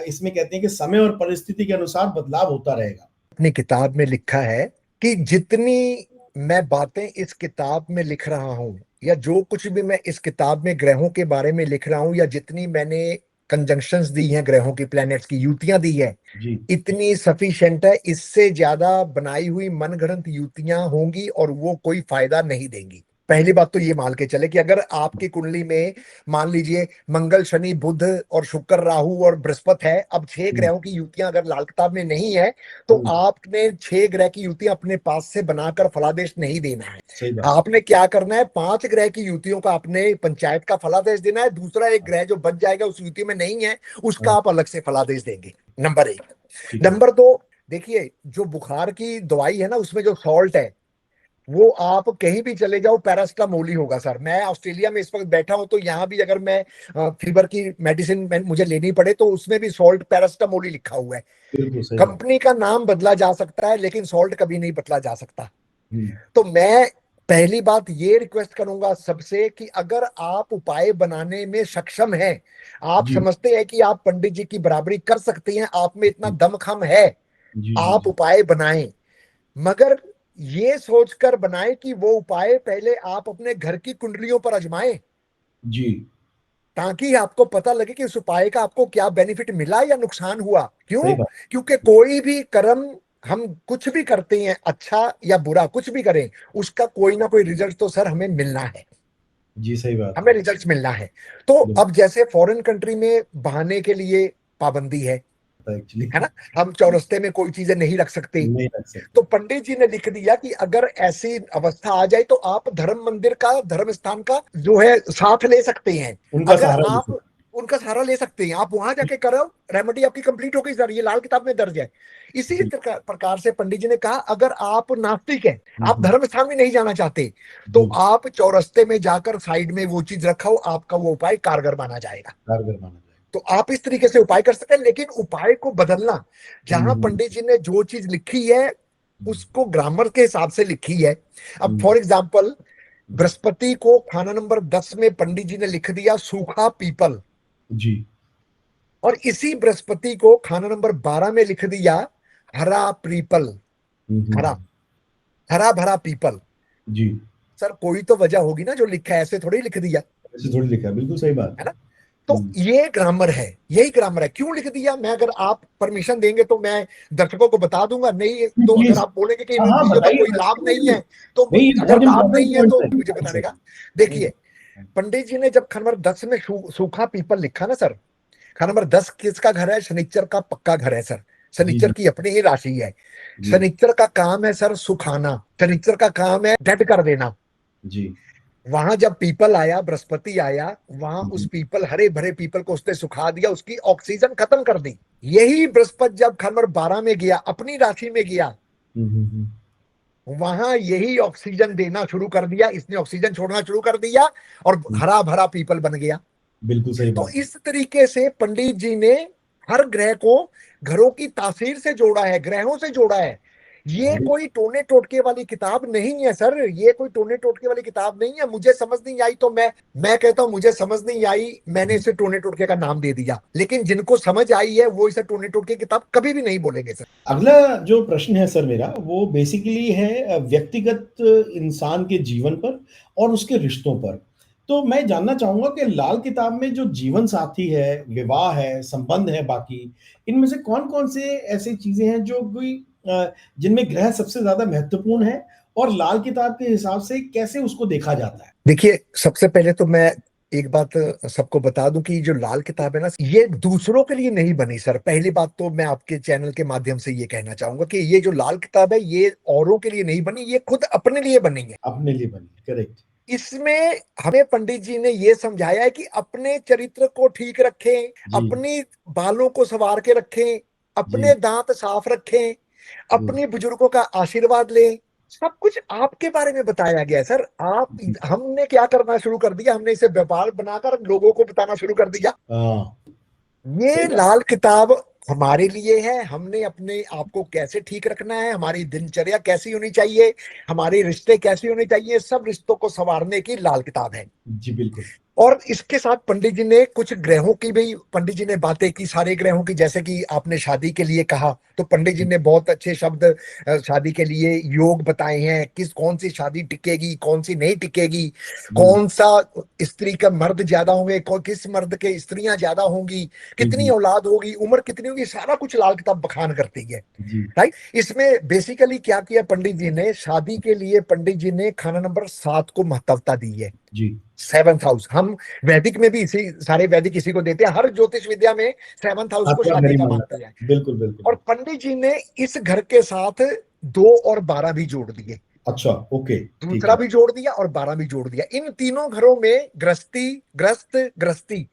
इसमें कहते हैं कि समय और परिस्थिति के अनुसार बदलाव होता रहेगा। अपनी किताब में लिखा है कि जितनी मैं बातें इस किताब में लिख रहा हूं या जो कुछ भी मैं इस किताब में ग्रहों के बारे में लिख रहा हूं या जितनी मैंने कंजंक्शंस दी हैं, ग्रहों की, प्लैनेट्स की युतियां दी है, जी। इतनी सफिशिएंट है। इससे ज्यादा बनाई हुई मनगढ़ंत युतियां होंगी और वो कोई फायदा नहीं देंगी। पहली बात तो ये मान के चले कि अगर आपकी कुंडली में मान लीजिए मंगल, शनि, बुध और शुक्र, राहु और बृहस्पति है, अब 6 ग्रहों की युतियां अगर लाल किताब में नहीं है तो आपने 6 ग्रह की युतियां अपने पास से बनाकर फलादेश नहीं देना है। सही बात। आपने क्या करना है, 5 ग्रह की युतियों का अपने पंचायत का फलादेश देना है। दूसरा एक ग्रह जो बच जाएगा उस युति में नहीं है, उसका आप अलग से फलादेश देंगे। नंबर 1। नंबर 2, देखिए जो बुखार की दवाई है ना, उसमें जो सॉल्ट है, वो आप कहीं भी चले जाओ पैरास्टामोल ही होगा सर। मैं ऑस्ट्रेलिया में इस वक्त बैठा हूं तो यहाँ भी अगर मैं फीवर की मेडिसिन मुझे लेनी पड़े तो उसमें भी सॉल्ट पैरास्टामोल ही लिखा हुआ है। बिल्कुल सही बात। कंपनी का नाम बदला जा सकता है लेकिन सॉल्ट कभी नहीं बदला जा सकता। हम्म। तो मैं पहली बात ये रिक्वेस्ट करूंगा सबसे कि अगर आप उपाय बनाने में सक्षम हैं, आप जी समझते हैं कि आप पंडित जी की बराबरी कर सकते हैं, आप में इतना दमखम है, जी जी आप जी उपाय बनाएं। मगर ये सोचकर बनाएं कि वो उपाय पहले आप अपने घर की कुंडलियों पर आजमाएं, जी। ताकि आपको पता लगे कि उस उपाय का आपको क्या बेनिफिट मिला या नुकसान हुआ। सही क्यों? बात। क्योंकि कोई भी कर्म हम कुछ भी करते हैं, अच्छा या बुरा कुछ भी करें, उसका कोई ना कोई रिजल्ट तो सर हमें मिलना है, जी सही बात हमें है। रिजल्ट मिलना है। तो बिल्कुल अब जैसे फॉरेन कंट्री में बहाने के लिए पाबंदी एक्चुअली है ना, हम चौरस्ते में कोई चीजें नहीं रख सकते। नहीं रख सकते। तो पंडित जी ने लिख दिया कि अगर ऐसी अवस्था आ जाए तो आप धर्म मंदिर का, धर्म स्थान का जो है साथ ले सकते हैं। उनका अगर सहारा ले आप सकते। उनका सहारा ले सकते हैं, आप वहां जाके करो, रेमेडी आपकी कंप्लीट हो गई सर, ये लाल किताब में दर्ज है। इसी जी। प्रकार से पंडित जी ने कहा अगर आप नास्तिक हैं, आप हम्म। धर्म स्थान में नहीं जाना चाहते, तो जी आप चौरस्ते में जाकर साइड में वो चीज रखो, आपका वो उपाय कारगर माना जाएगा। कारगर माना जाएगा। तो आप इस तरीके से उपाय कर सकते हैं, लेकिन उपाय को बदलना, जहां हम्म। पंडित जी ने जो चीज लिखी है हम्म। उसको ग्रामर के हिसाब से लिखी है। अब हम्म। फॉर एग्जाम्पल, हम्म। बृहस्पति को खाना नंबर 10 में पंडित जी ने लिख दिया सूखा पीपल, जी। और इसी बृहस्पति को खाना नंबर 12 में लिख दिया हरा पीपल, हरा, हम्म। हरा भरा पीपल। जी। सर कोई तो वजह होगी ना जो लिखा है, ऐसे थोड़ी लिख दिया, ऐसे थोड़ी लिखा है, बिल्कुल सही बात है है। ना। तो हम्म। ये ग्रामर है, यही ग्रामर है। क्यों लिख दिया, मैं अगर आप परमिशन देंगे तो मैं दर्शकों को बता दूंगा, नहीं तो अगर प्लीज। आप बोलेंगे कि हाँ इन हाँ चीजों का बताइए कोई लाभ नहीं बताइए। है, तो नहीं ये अगर बहुत लाभ इंपॉर्टेंट नहीं है पॉइंट तो है। मुझे बताने का। हम्म। देखिए, पंडित जी ने जब खाना नंबर 10 में सूखा पीपल लिखा ना सर, खाना नंबर 10 किसका घर है? शनिचर का पक्का घर है सर। जी शनिचर जी की अपनी ही राशि है। जी शनिचर का काम है सर सुखाना, शनिचर का काम है डेड कर देना। जी। वहां जब पीपल आया, बृहस्पति आया, वहां उस हम्म। पीपल, हरे भरे पीपल को उसने सुखा दिया, उसकी ऑक्सीजन खत्म कर दी। यही बृहस्पति जब खंड 12 में गया, अपनी राशि में गया, हम्म। वहां यही ऑक्सीजन देना शुरू कर दिया, इसने ऑक्सीजन छोड़ना शुरू कर दिया और हम्म। हरा भरा पीपल बन गया। बिल्कुल सही तो बात है। इस तरीके से पंडित जी ने हर ग्रह को घरों की तासीर से जोड़ा है, ग्रहों से जोड़ा है। ये बहुत कोई टोने टोटके वाली किताब नहीं है सर, ये कोई टोने टोटके वाली किताब नहीं है। मुझे समझ नहीं आई तो मैं कहता हूं मुझे समझ नहीं आई, मैंने इसे टोने टोटके का नाम दे दिया। लेकिन जिनको समझ आई है वो इसे टोने टोटके किताब कभी भी नहीं बोलेंगे सर। अगला जो प्रश्न है सर मेरा, वो बेसिकली है व्यक्तिगत इंसान के जीवन पर और उसके रिश्तों पर। तो मैं जानना चाहूंगा कि लाल किताब में जो जीवन साथी है, विवाह है, संबंध है, बाकी इनमें से कौन कौन से ऐसी चीजें हैं जो कोई जिनमें ग्रह सबसे ज्यादा महत्वपूर्ण है, और लाल किताब के हिसाब से कैसे उसको देखा जाता है? देखिए, सबसे पहले तो मैं एक बात सबको बता दूं कि जो लाल किताब है ना, ये दूसरों के लिए नहीं बनी सर। पहली बात तो मैं आपके चैनल के माध्यम से ये कहना चाहूंगा कि ये जो लाल किताब है ये औरों के लिए नहीं बनी, ये खुद अपने लिए बनी है। अपने लिए बनी, करेक्ट। इसमें हमें पंडित जी ने ये समझाया है कि अपने चरित्र को ठीक रखें, जी अपनी बालों को संवार के रखें, जी अपने दांत साफ रखें, जी। अपने बुजुर्गों का आशीर्वाद लें। सब कुछ आपके बारे में बताया गया है सर। आप, हमने क्या करना शुरू कर दिया, हमने इसे व्यापार बनाकर लोगों को बताना शुरू कर दिया। हाँ ये सही बात। लाल किताब हमारे लिए है, हमने अपने आप को कैसे ठीक रखना है, हमारी दिनचर्या कैसी होनी चाहिए, हमारे रिश्ते कैसे होने चाहिए, सब रिश्तों को संवारने की लाल किताब है। जी बिल्कुल। और इसके साथ पंडित जी ने कुछ ग्रहों की भी, पंडित जी ने बातें की सारे ग्रहों की। जैसे कि आपने शादी के लिए कहा तो पंडित जी ने बहुत अच्छे शब्द शादी के लिए योग बताए हैं, किस कौन सी शादी टिकेगी, कौन सी नहीं टिकेगी, हम्म। कौन सा स्त्री का मर्द ज्यादा होंगे, किस मर्द के स्त्रियां ज्यादा होंगी, कितनी हम्म। औलाद होगी, उम्र कितनी होगी, सारा कुछ लाल किताब बखान करती है। जी राइट। इसमें बेसिकली क्या किया पंडित जी ने, शादी के लिए पंडित जी ने खाना नंबर 7 को महत्वता दी है। जी। 7th हाउस, हम वैदिक में भी इसी, सारे वैदिक इसी को देते हैं, हर ज्योतिष विद्या में 7th हाउस को आपका घर शादी ही का माना मानते जाता हैं। है, बिल्कुल बिल्कुल और बिल्कुल। पंडित जी ने इस घर के साथ 2 और 12 भी जोड़ दिए, अच्छा ओके। ठीक दूसरा है। भी जोड़ दिया और 12 भी जोड़ दिया। इन तीनों घरों में गृहस्थी, ग्रस्त, गृहस्थी,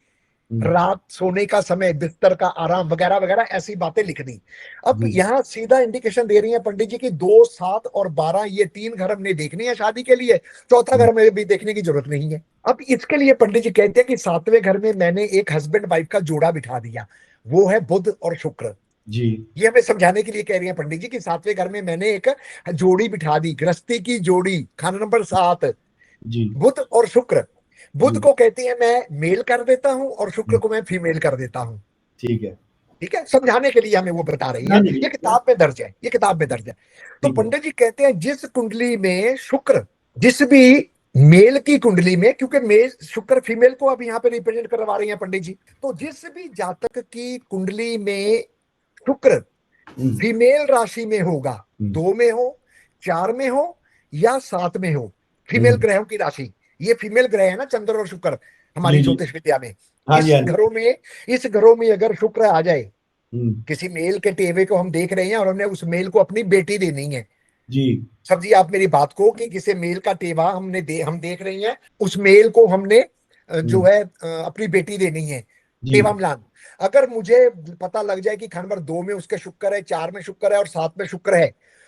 रात सोने का समय, बिस्तर का आराम वगैरह वगैरह ऐसी बातें लिख दी। अब जी यहाँ सीधा इंडिकेशन दे रही है पंडित जी की 2, 7 और 12 ये 3 घर हमने देखने हैं शादी के लिए, चौथा घर में भी देखने की जरूरत नहीं है। अब इसके लिए पंडित जी कहते हैं कि 7वें घर में मैंने एक हस्बैंड वाइफ का जोड़ा बिठा दिया, वो है बुध और शुक्र। जी ये हमें समझाने के लिए कह रही है पंडित जी कि 7वें घर में मैंने एक जोड़ी बिठा दी, गृहस्थी की जोड़ी, खाना नंबर 7, जी बुध और शुक्र। बुध जी। को कहते हैं मैं मेल कर देता हूं और शुक्र को मैं फीमेल कर देता हूं। ठीक है। ठीक है, समझाने के लिए हमें वो बता रही है, हाँ जी, ये किताब में दर्ज है, ये किताब में दर्ज है। तो ठीक है। पंडित जी कहते हैं जिस कुंडली में शुक्र, जिस भी मेल की कुंडली में, क्योंकि मेल शुक्र फीमेल को अब यहाँ पे रिप्रेजेंट करवा रही है पंडित जी, तो जिस भी जातक की कुंडली में शुक्र हम्म, फीमेल राशि में होगा, हम्म, 2 में हो, 4 में हो या 7 में हो, फीमेल हम्म, ग्रहों की राशि, ये फीमेल ग्रह है ना चंद्र और शुक्र हमारी जी जी। ज्योतिष विद्या में। हाँ जी, इस हाँ जी। घरों में, इस घरों में अगर शुक्र आ जाए, हम्म, किसी मेल के टेवे को हम देख रहे हैं और हमने उस मेल को अपनी बेटी देनी है, जी समझिए आप मेरी बात को, कि किसी मेल का टेवा हम देख रहे हैं, उस मेल को हमने जो हम्म, है अपनी बेटी देनी है, जी। टेवा मिलान। अगर मुझे पता लग जाए कि खान नंबर 2 में उसके शुक्र है, 4 में शुक्र है और 7 में शुक्र है,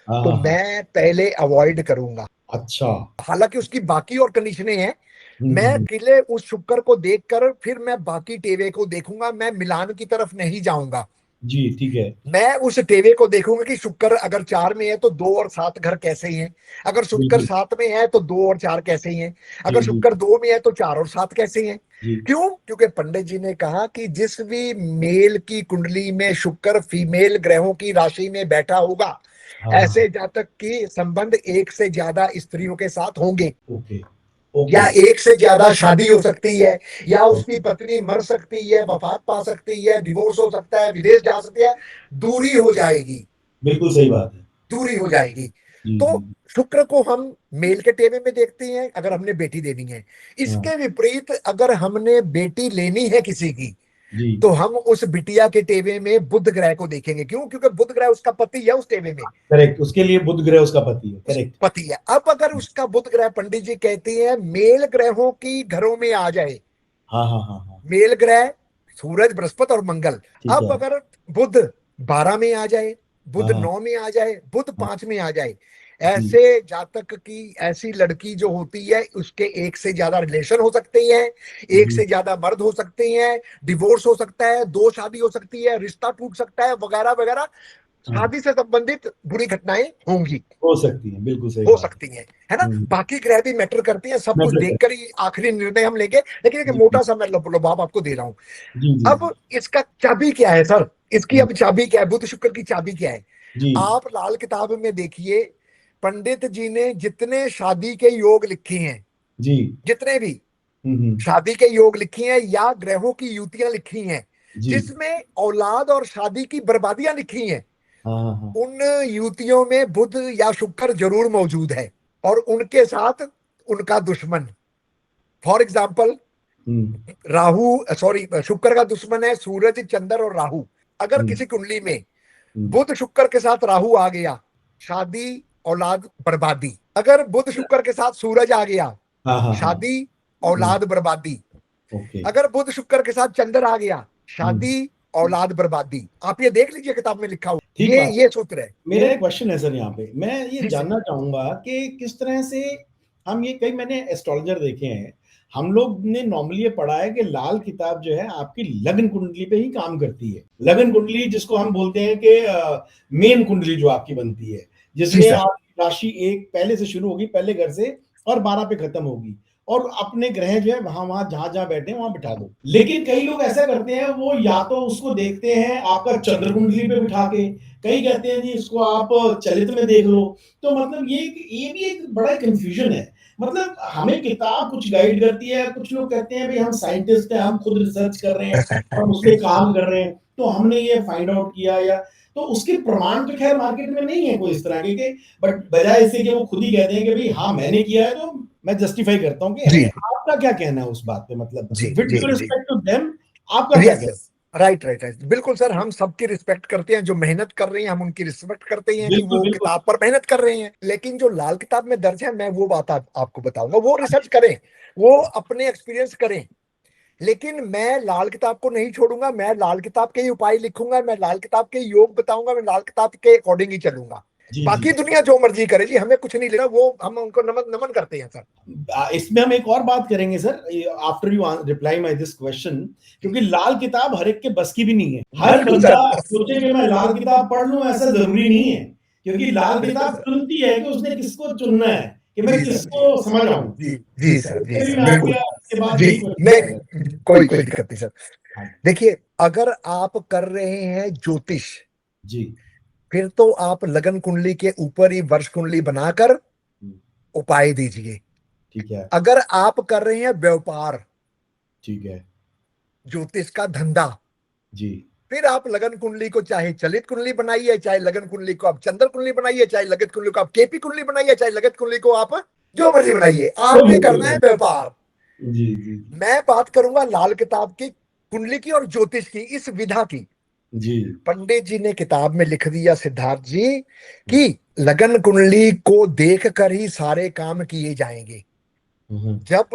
हाँ तो हाँ हाँ। मैं पहले अवॉइड करूंगा। अच्छा। हालांकि उसकी बाकी और कंडीशनें हैं, मैं हम्म, अकेले उस शुक्र को देखकर फिर मैं बाकी टेवे को देखूंगा, मैं मिलान की तरफ नहीं जाऊंगा। जी ठीक है। मैं उस टेवे को देखूंगा कि शुक्र अगर 4 में है तो 2 और 7 घर कैसे हैं, अगर शुक्र बिल्कुल। 7 में है तो 2 और 4 कैसे हैं, जी अगर जी शुक्र 2 में है तो 4 और 7 कैसे हैं। जी। क्यों? क्योंकि पंडित जी ने कहा कि जिस भी मेल की कुंडली में शुक्र फीमेल ग्रहों की राशि में बैठा होगा, हाँ हाँ हाँ। ऐसे जातक के संबंध एक से ज्यादा स्त्रियों के साथ होंगे, ओके या ओके एक से ज्यादा शादी हो सकती है, या उसकी ओके। पत्नी मर सकती है, वफात पा सकती है, डिवोर्स हो सकता है, विदेश जा सकती है, दूरी हो जाएगी, बिल्कुल सही बात है। दूरी हो जाएगी। जी तो जी। शुक्र को हम मेल के टेबे में देखते हैं अगर हमने बेटी देनी है। हाँ। इसके विपरीत अगर हमने बेटी लेनी है किसी की, जी। तो हम उस बिटिया के टेबे में बुध ग्रह को देखेंगे। क्यों? क्योंकि बुध ग्रह उसका पति है उस टेबे में, करेक्ट, उसके लिए बुध ग्रह उसका पति है, उस करेक्ट। पति है। अब अगर उसका बुध ग्रह पंडित जी कहते हैं मेल ग्रहों की घरों में आ जाए, हाँ हाँ हाँ हाँ। मेल ग्रह सूरज बृहस्पति और मंगल, ठीक अब है। अगर बुध 12 में आ जाए, हाँ बुध हाँ 9 में आ जाए, बुध हाँ। 5 में आ जाए, जी ऐसे जातक की, ऐसी लड़की जो होती है उसके एक से ज्यादा रिलेशन हो सकते हैं, एक जी। से ज्यादा मर्द हो सकते हैं, डिवोर्स हो सकता है, 2 शादी हो सकती है, रिश्ता टूट सकता है वगैरह वगैरह, हाँ, शादी से संबंधित बुरी घटनाएं होंगी, हो सकती है, बिल्कुल सही हो बात सकती हैं, है ना। है। बाकी ग्रह भी मैटर करती हैं, सब कुछ मैटर कर। देखकर ही आखिरी निर्णय हम लेंगे, लेकिन एक जी मोटा सा मैं लुभाव आपको दे रहा हूं। जी जी जी। अब इसका चाबी क्या है सर, इसकी हम्म, अब चाबी क्या है, बुध शुक्र की चाबी क्या है? जी आप लाल किताब में देखिए, पंडित जी ने जितने शादी के योग लिखे हैं, जी। जितने भी हम्म, शादी के योग लिखे हैं या ग्रहों की युतियां लिखी हैं, जी। जिसमें औलाद और शादी की बर्बादियां लिखी हैं, हाँ हाँ हाँ। उन युतियों में बुध या शुक्र जरूर मौजूद है, और उनके साथ उनका दुश्मन। For example, hmm Rahu, sorry, शुक्र का दुश्मन है सूरज, चंद्र और राहु। अगर हम्म किसी कुंडली में हम्म। बुध शुक्र के साथ राहु आ गया, शादी औलाद बर्बादी। अगर बुध शुक्र के साथ सूरज आ गया, हाँ हाँ हाँ। शादी हम्म, औलाद बर्बादी। ओके। अगर बुध शुक्र के साथ चंद्र आ गया, हम्म, शादी औलाद बर्बादी। आप ये देख लीजिए किताब में लिखा हुआ, ठीक बात। ये सूत्र है। मेरा एक क्वेश्चन है सर, यहाँ पे मैं ये जी जी। जानना चाहूंगा कि किस तरह से हम ये, कई मैंने एस्ट्रोलॉजर देखे हैं, हम लोग ने नॉर्मली ये पढ़ा है कि लाल किताब जो है आपकी लग्न कुंडली पे ही काम करती है। लग्न कुंडली जिसको हम बोलते हैं कि मेन कुंडली जो आपकी बनती है, जी जिसमें सर। आपकी राशि एक पहले से शुरू होगी, पहले घर से, और 12 पे खत्म होगी, और अपने ग्रह जो है वहां वहां जहां जहां बैठे हैं वहां बिठा दो। लेकिन कई लोग ऐसा करते हैं, वो या तो उसको देखते हैं आपका चंद्र कुंडली पे बिठा के, कई कहते हैं जी इसको आप चलित में देख लो। तो मतलब ये भी एक बड़ा कंफ्यूजन है। मतलब हमें किताब कुछ गाइड करती है, कुछ लोग कहते हैं भाई हम साइंटिस्ट हैं, हम खुद रिसर्च कर रहे हैं, हम उस पे काम कर रहे हैं, तो हमने ये फाइंड आउट किया, या तो उसके प्रमाण तो खैर मार्केट में नहीं है कोई इस तरह के, बट बजाय इससे कि वो खुद ही कहते हैं कि भाई हाँ मैंने किया है, तो मैं जस्टिफाई करता हूँ कि जी आपका क्या कहना है उस बात पे, मतलब जी विद जी जी। रिस्पेक्ट टू देम, आपका क्या यस कहना यस, राइट राइट राइट, बिल्कुल सर, हम सबकी रिस्पेक्ट करते हैं, जो मेहनत कर रही हैं हम उनकी रिस्पेक्ट करते है? हैं कि बिल्कुल वो बिल्कुल। किताब पर मेहनत कर रहे हैं। लेकिन जो लाल किताब में दर्ज है, मैं वो बात आपको बताऊंगा, वो रिसर्च करें, वो अपने एक्सपीरियंस करें। लेकिन मैं लाल किताब को नहीं छोड़ूंगा, मैं लाल किताब के ही उपाय लिखूंगा, मैं लाल किताब के योग बताऊंगा, मैं लाल किताब के अकॉर्डिंग ही चलूंगा। जी जी। बाकी दुनिया जो मर्जी करे जी, हमें कुछ नहीं लेना, वो हम उनको नमन नमन करते हैं सर। इसमें हम एक और बात करेंगे sir, after you reply my this question, क्योंकि लाल किताब हर एक के बस की भी नहीं है। हर बिल्कुल बंदा सर। सोचे कि मैं लाल किताब पढ़ लूं, ऐसा जरूरी नहीं है, क्योंकि लाल बिल्कुल किताब सर। चुनती है कि उसने किसको चुनना है, कि मैं जी सर। किसको समझ आऊं। जी जी सर। जी भी सर, मैं आपके बिल्कुल। इसके बाद जी। यही मैं क्वेश्चन। कोई कोई दिक्कत नहीं सर। हाँ देखिए, अगर आप कर रहे हैं ज्योतिष, जी। फिर तो आप लगन कुंडली के ऊपर ही वर्ष कुंडली बनाकर हम्म, उपाय दीजिए। ठीक है। अगर आप कर रहे हैं व्यापार, ठीक है। ज्योतिष का धंधा, जी फिर आप लगन कुंडली को चाहे चलित कुंडली बनाइए, चाहे लगन कुंडली को आप चंद्र कुंडली बनाइए, चाहे लगत कुंडली को आप केपी कुंडली बनाइए, चाहे लगत कुंडली को आप जो मर्जी बनाइए, आपने करना है व्यापार। जी जी। मैं बात करूंगा लाल किताब की, कुंडली की और ज्योतिष की, इस विधा की। जी। पंडित जी ने किताब में लिख दिया सिद्धार्थ जी कि लगन कुंडली को देखकर ही सारे काम किए जाएंगे। हम्म, जब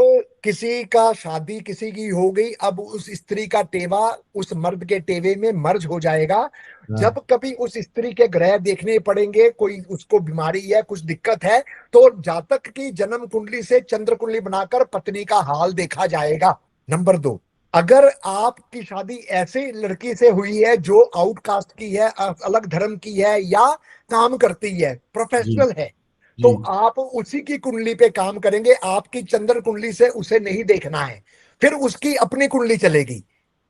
किसी का शादी किसी की हो गई, अब उस स्त्री का टेवा उस मर्द के टेवे में मर्ज हो जाएगा। हाँ जब कभी उस स्त्री के ग्रह देखने पड़ेंगे, कोई उसको बीमारी है, कुछ दिक्कत है, तो जातक की जन्म कुंडली से चंद्र कुंडली बनाकर पत्नी का हाल देखा जाएगा। नंबर 2, अगर आपकी शादी ऐसे लड़की से हुई है जो आउटकास्ट की है, अलग धर्म की है, या काम करती है, जी प्रोफेशनल है, तो जी। आप उसी की कुंडली पे काम करेंगे। आपकी चंद्र कुंडली से उसे नहीं देखना है, फिर उसकी अपनी कुंडली चलेगी।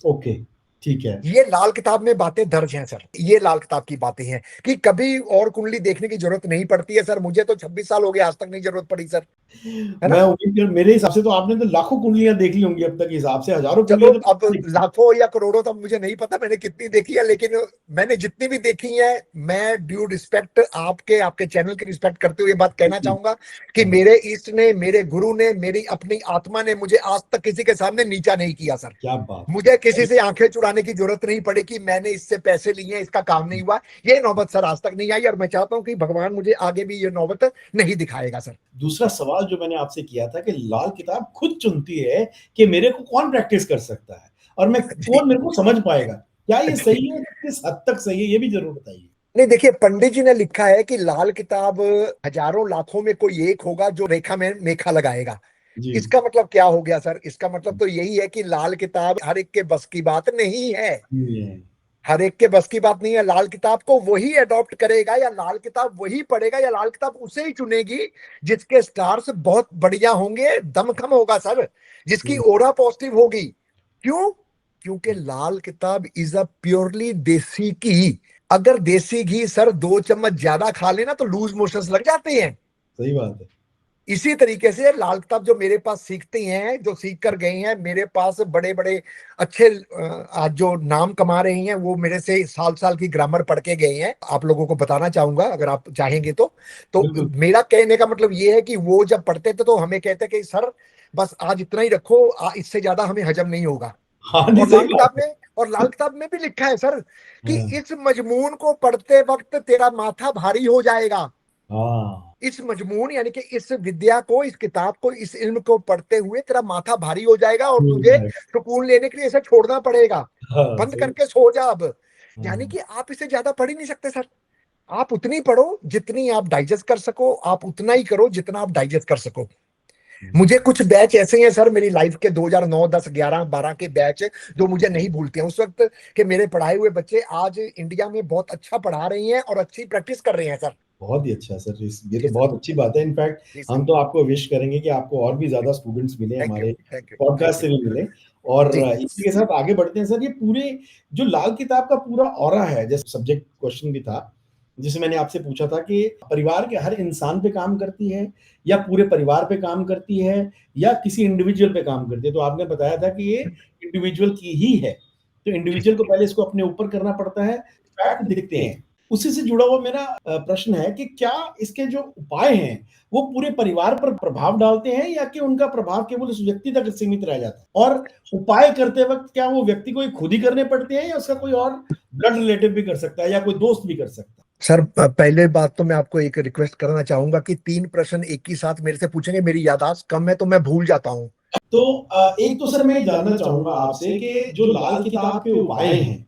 ओके ठीक है। ये लाल किताब में बातें दर्ज हैं सर, ये लाल किताब की बातें हैं कि कभी और कुंडली देखने की जरूरत नहीं पड़ती है सर। मुझे तो 26 साल हो गए, आज तक नहीं जरूरत पड़ी सर, है मैं ना। उम्मीद कर, मेरे हिसाब से तो आपने तो लाखों कुंडलियां देख ली होंगी अब तक के हिसाब से, हजारों चलो, कुंडलियां अब तो लाखों या करोड़ों तो मुझे नहीं पता मैंने कितनी देखी है, लेकिन मैंने जितनी भी देखी है, मैं ड्यू रिस्पेक्ट आपके आपके चैनल की रिस्पेक्ट करते हुए बात कहना चाहूंगा कि हाँ, मेरे ईष्ट ने, मेरे गुरु ने, मेरी अपनी आत्मा ने मुझे आज तक किसी के सामने नीचा नहीं किया सर। क्या बात मुझे किसी से आंखें चुराने की जरूरत नहीं पड़ी कि मैंने इससे पैसे लिए हैं, इसका काम नहीं हुआ। ये नौबत सर आज तक नहीं आई, और मैं चाहता हूं कि भगवान मुझे आगे भी ये नौबत नहीं दिखाएगा सर। दूसरा सवाल जो मैंने आपसे किया था कि लाल किताब खुद चुनती है कि मेरे को कौन प्रैक्टिस कर सकता है और मैं जी कौन मेरे को समझ पाएगा, क्या ये जी। सही है, किस हद तक सही है, ये भी जरूर बताइए। नहीं, देखिए, पंडित जी ने लिखा है कि लाल किताब हजारों लाखों में कोई एक होगा जो रेखा में मेखा लगाएगा। जी। इसका मतलब क्या हो गया सर? इसका मतलब तो यही है कि लाल किताब हर एक के बस की बात नहीं है। नहीं है। हर एक के बस की बात नहीं है। लाल किताब को वही अडॉप्ट करेगा, या लाल किताब वही पढ़ेगा, या लाल किताब उसे ही चुनेगी जिसके स्टार्स बहुत बढ़िया होंगे, दमखम होगा सर, जिसकी हम्म, ओरा पॉजिटिव होगी। क्यों? क्योंकि लाल किताब इज अ प्योरली देसी घी। अगर देसी घी सर 2 चम्मच ज्यादा खा लेना तो लूज मोशंस लग जाते हैं। सही बात है। इसी तरीके से लाल किताब जो मेरे पास सीखते हैं, जो सीख कर गए हैं, मेरे पास बड़े बड़े अच्छे आज जो नाम कमा रहे हैं, वो मेरे से साल साल की ग्रामर पढ़ के गए हैं। आप लोगों को बताना चाहूंगा अगर आप चाहेंगे तो बिल्कुल। मेरा कहने का मतलब ये है कि वो जब पढ़ते थे तो हमें कहते कि सर बस आज इतना ही रखो, इससे ज्यादा हमें हजम नहीं होगा। हाँ नहीं और सही लाल बात किताब है। में और लाल किताब में भी लिखा है सर कि हाँ इस मजमून को पढ़ते वक्त तेरा माथा भारी हो जाएगा। हाँ इस मजमून यानी कि इस विद्या को, इस किताब को, इस इल्म को पढ़ते हुए तेरा माथा भारी हो जाएगा और हो तुझे जाएगा। सुकून लेने के लिए इसे छोड़ना पड़ेगा। हाँ बंद सही। करके सो जा अब। यानी हाँ कि आप इसे ज्यादा पढ़ ही नहीं सकते सर। आप उतनी पढ़ो जितनी आप डाइजेस्ट कर सको, आप उतना ही करो जितना आप डाइजेस्ट कर सको। मुझे कुछ बैच ऐसे हैं सर मेरी लाइफ के, 2009, 10, 11, 12 के बैच जो मुझे नहीं भूलते हैं उस वक्त के मेरे पढ़ाए हुए बच्चे आज इंडिया में बहुत अच्छा पढ़ा रही हैं और अच्छी प्रैक्टिस कर रहे हैं सर। बहुत ही अच्छा सर, ये तो जी सर। बहुत अच्छी बात है। इनफैक्ट जी सर। हम तो आपको विश करेंगे कि आपको और भी ज्यादा स्टूडेंट्स मिले, थैंक यू। हमारे thank you. Thank podcast you. से भी मिले। और जी इसी के साथ आगे बढ़ते हैं सर। ये पूरे जो लाल किताब का पूरा ऑरा है, जैसे सब्जेक्ट क्वेश्चन भी था जिसे मैंने आपसे पूछा था कि परिवार के हर इंसान पे काम करती है या पूरे परिवार पे काम करती है या किसी इंडिविजुअल पे काम करती है, तो आपने बताया था कि ये इंडिविजुअल की ही है। तो जी इंडिविजुअल को पहले इसको अपने ऊपर करना पड़ता है, फैक्ट दिखते हैं। उसी से जुड़ा हुआ मेरा प्रश्न है कि क्या इसके जो उपाय हैं वो पूरे परिवार पर प्रभाव डालते हैं या कि उनका प्रभाव केवल उस व्यक्ति तक सीमित रह जाता है, और उपाय करते वक्त क्या वो व्यक्ति को खुद ही करने पड़ते हैं या उसका कोई और ब्लड रिलेटिव भी कर सकता है या कोई दोस्त भी कर सकता है? सर, पहले बात तो मैं आपको एक रिक्वेस्ट करना चाहूंगा कि 3 प्रश्न एक ही साथ मेरे से पूछेंगे। मेरी याददाश्त कम है तो मैं भूल जाता हूँ। तो एक तो सर मैं ये जानना चाहूँगा आपसे कि जो लाल किताब के उपाय हैं,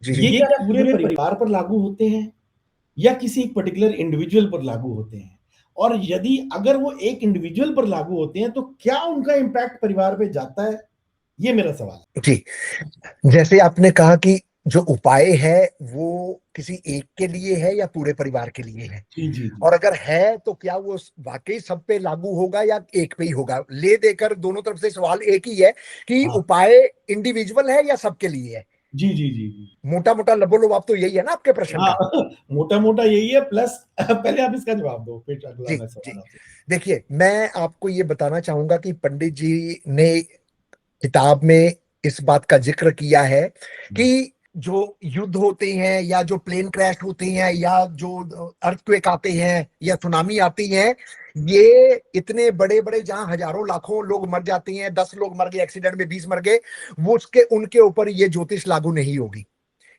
जी, ये क्या पूरे परिवार पर लागू होते हैं या किसी एक पर्टिकुलर इंडिविजुअल पर लागू होते हैं? और यदि अगर वो एक इंडिविजुअल पर लागू होते हैं, तो क्या उनका इम्पैक्ट परिवार पे जाता है? ये मेरा सवाल है। जी। जैसे आपने कहा कि जो उपाय है वो किसी एक के लिए है या पूरे परिवार के लिए है, जी, जी, जी। और अगर है तो क्या वो वाकई सब पे लागू होगा या एक पे ही होगा? ले देकर दोनों तरफ से सवाल एक ही है कि हाँ। उपाय इंडिविजुअल है या सबके लिए है। जी, जी, जी, जी। मोटा मोटा लबोलुब तो यही है ना आपके प्रश्न हाँ, का? मोटा-मोटा यही है प्लस पहले आप इसका जवाब दो, फिर अगला जी, मैं जी। सवाल आपसे। देखिए, मैं आपको ये बताना चाहूंगा कि पंडित जी ने किताब में इस बात का जिक्र किया है हुँ, कि जो युद्ध होते हैं या जो प्लेन क्रैश होते हैं या जो अर्थक्वेक आते हैं या सुनामी आती है, ये इतने बड़े बड़े जहां हजारों लाखों लोग मर जाते हैं, 10 लोग मर गए एक्सीडेंट में, 20 मर गए, वो उसके उनके ऊपर ये ज्योतिष लागू नहीं होगी।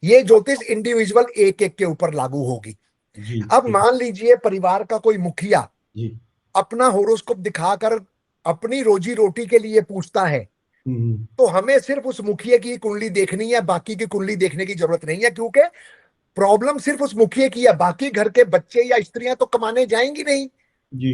ये ज्योतिष इंडिविजुअल एक एक के ऊपर लागू होगी। जी, अब ठीक। मान लीजिए परिवार का कोई मुखिया जी। अपना होरोस्कोप दिखाकर अपनी रोजी रोटी के लिए पूछता है, हुँ, हुँ। तो हमें सिर्फ उस मुखिया की कुंडली देखनी है, बाकी की कुंडली देखने की जरूरत नहीं है, क्योंकि प्रॉब्लम सिर्फ उस मुखिया की है, बाकी घर के बच्चे या स्त्रियां तो कमाने जाएंगी नहीं। जी।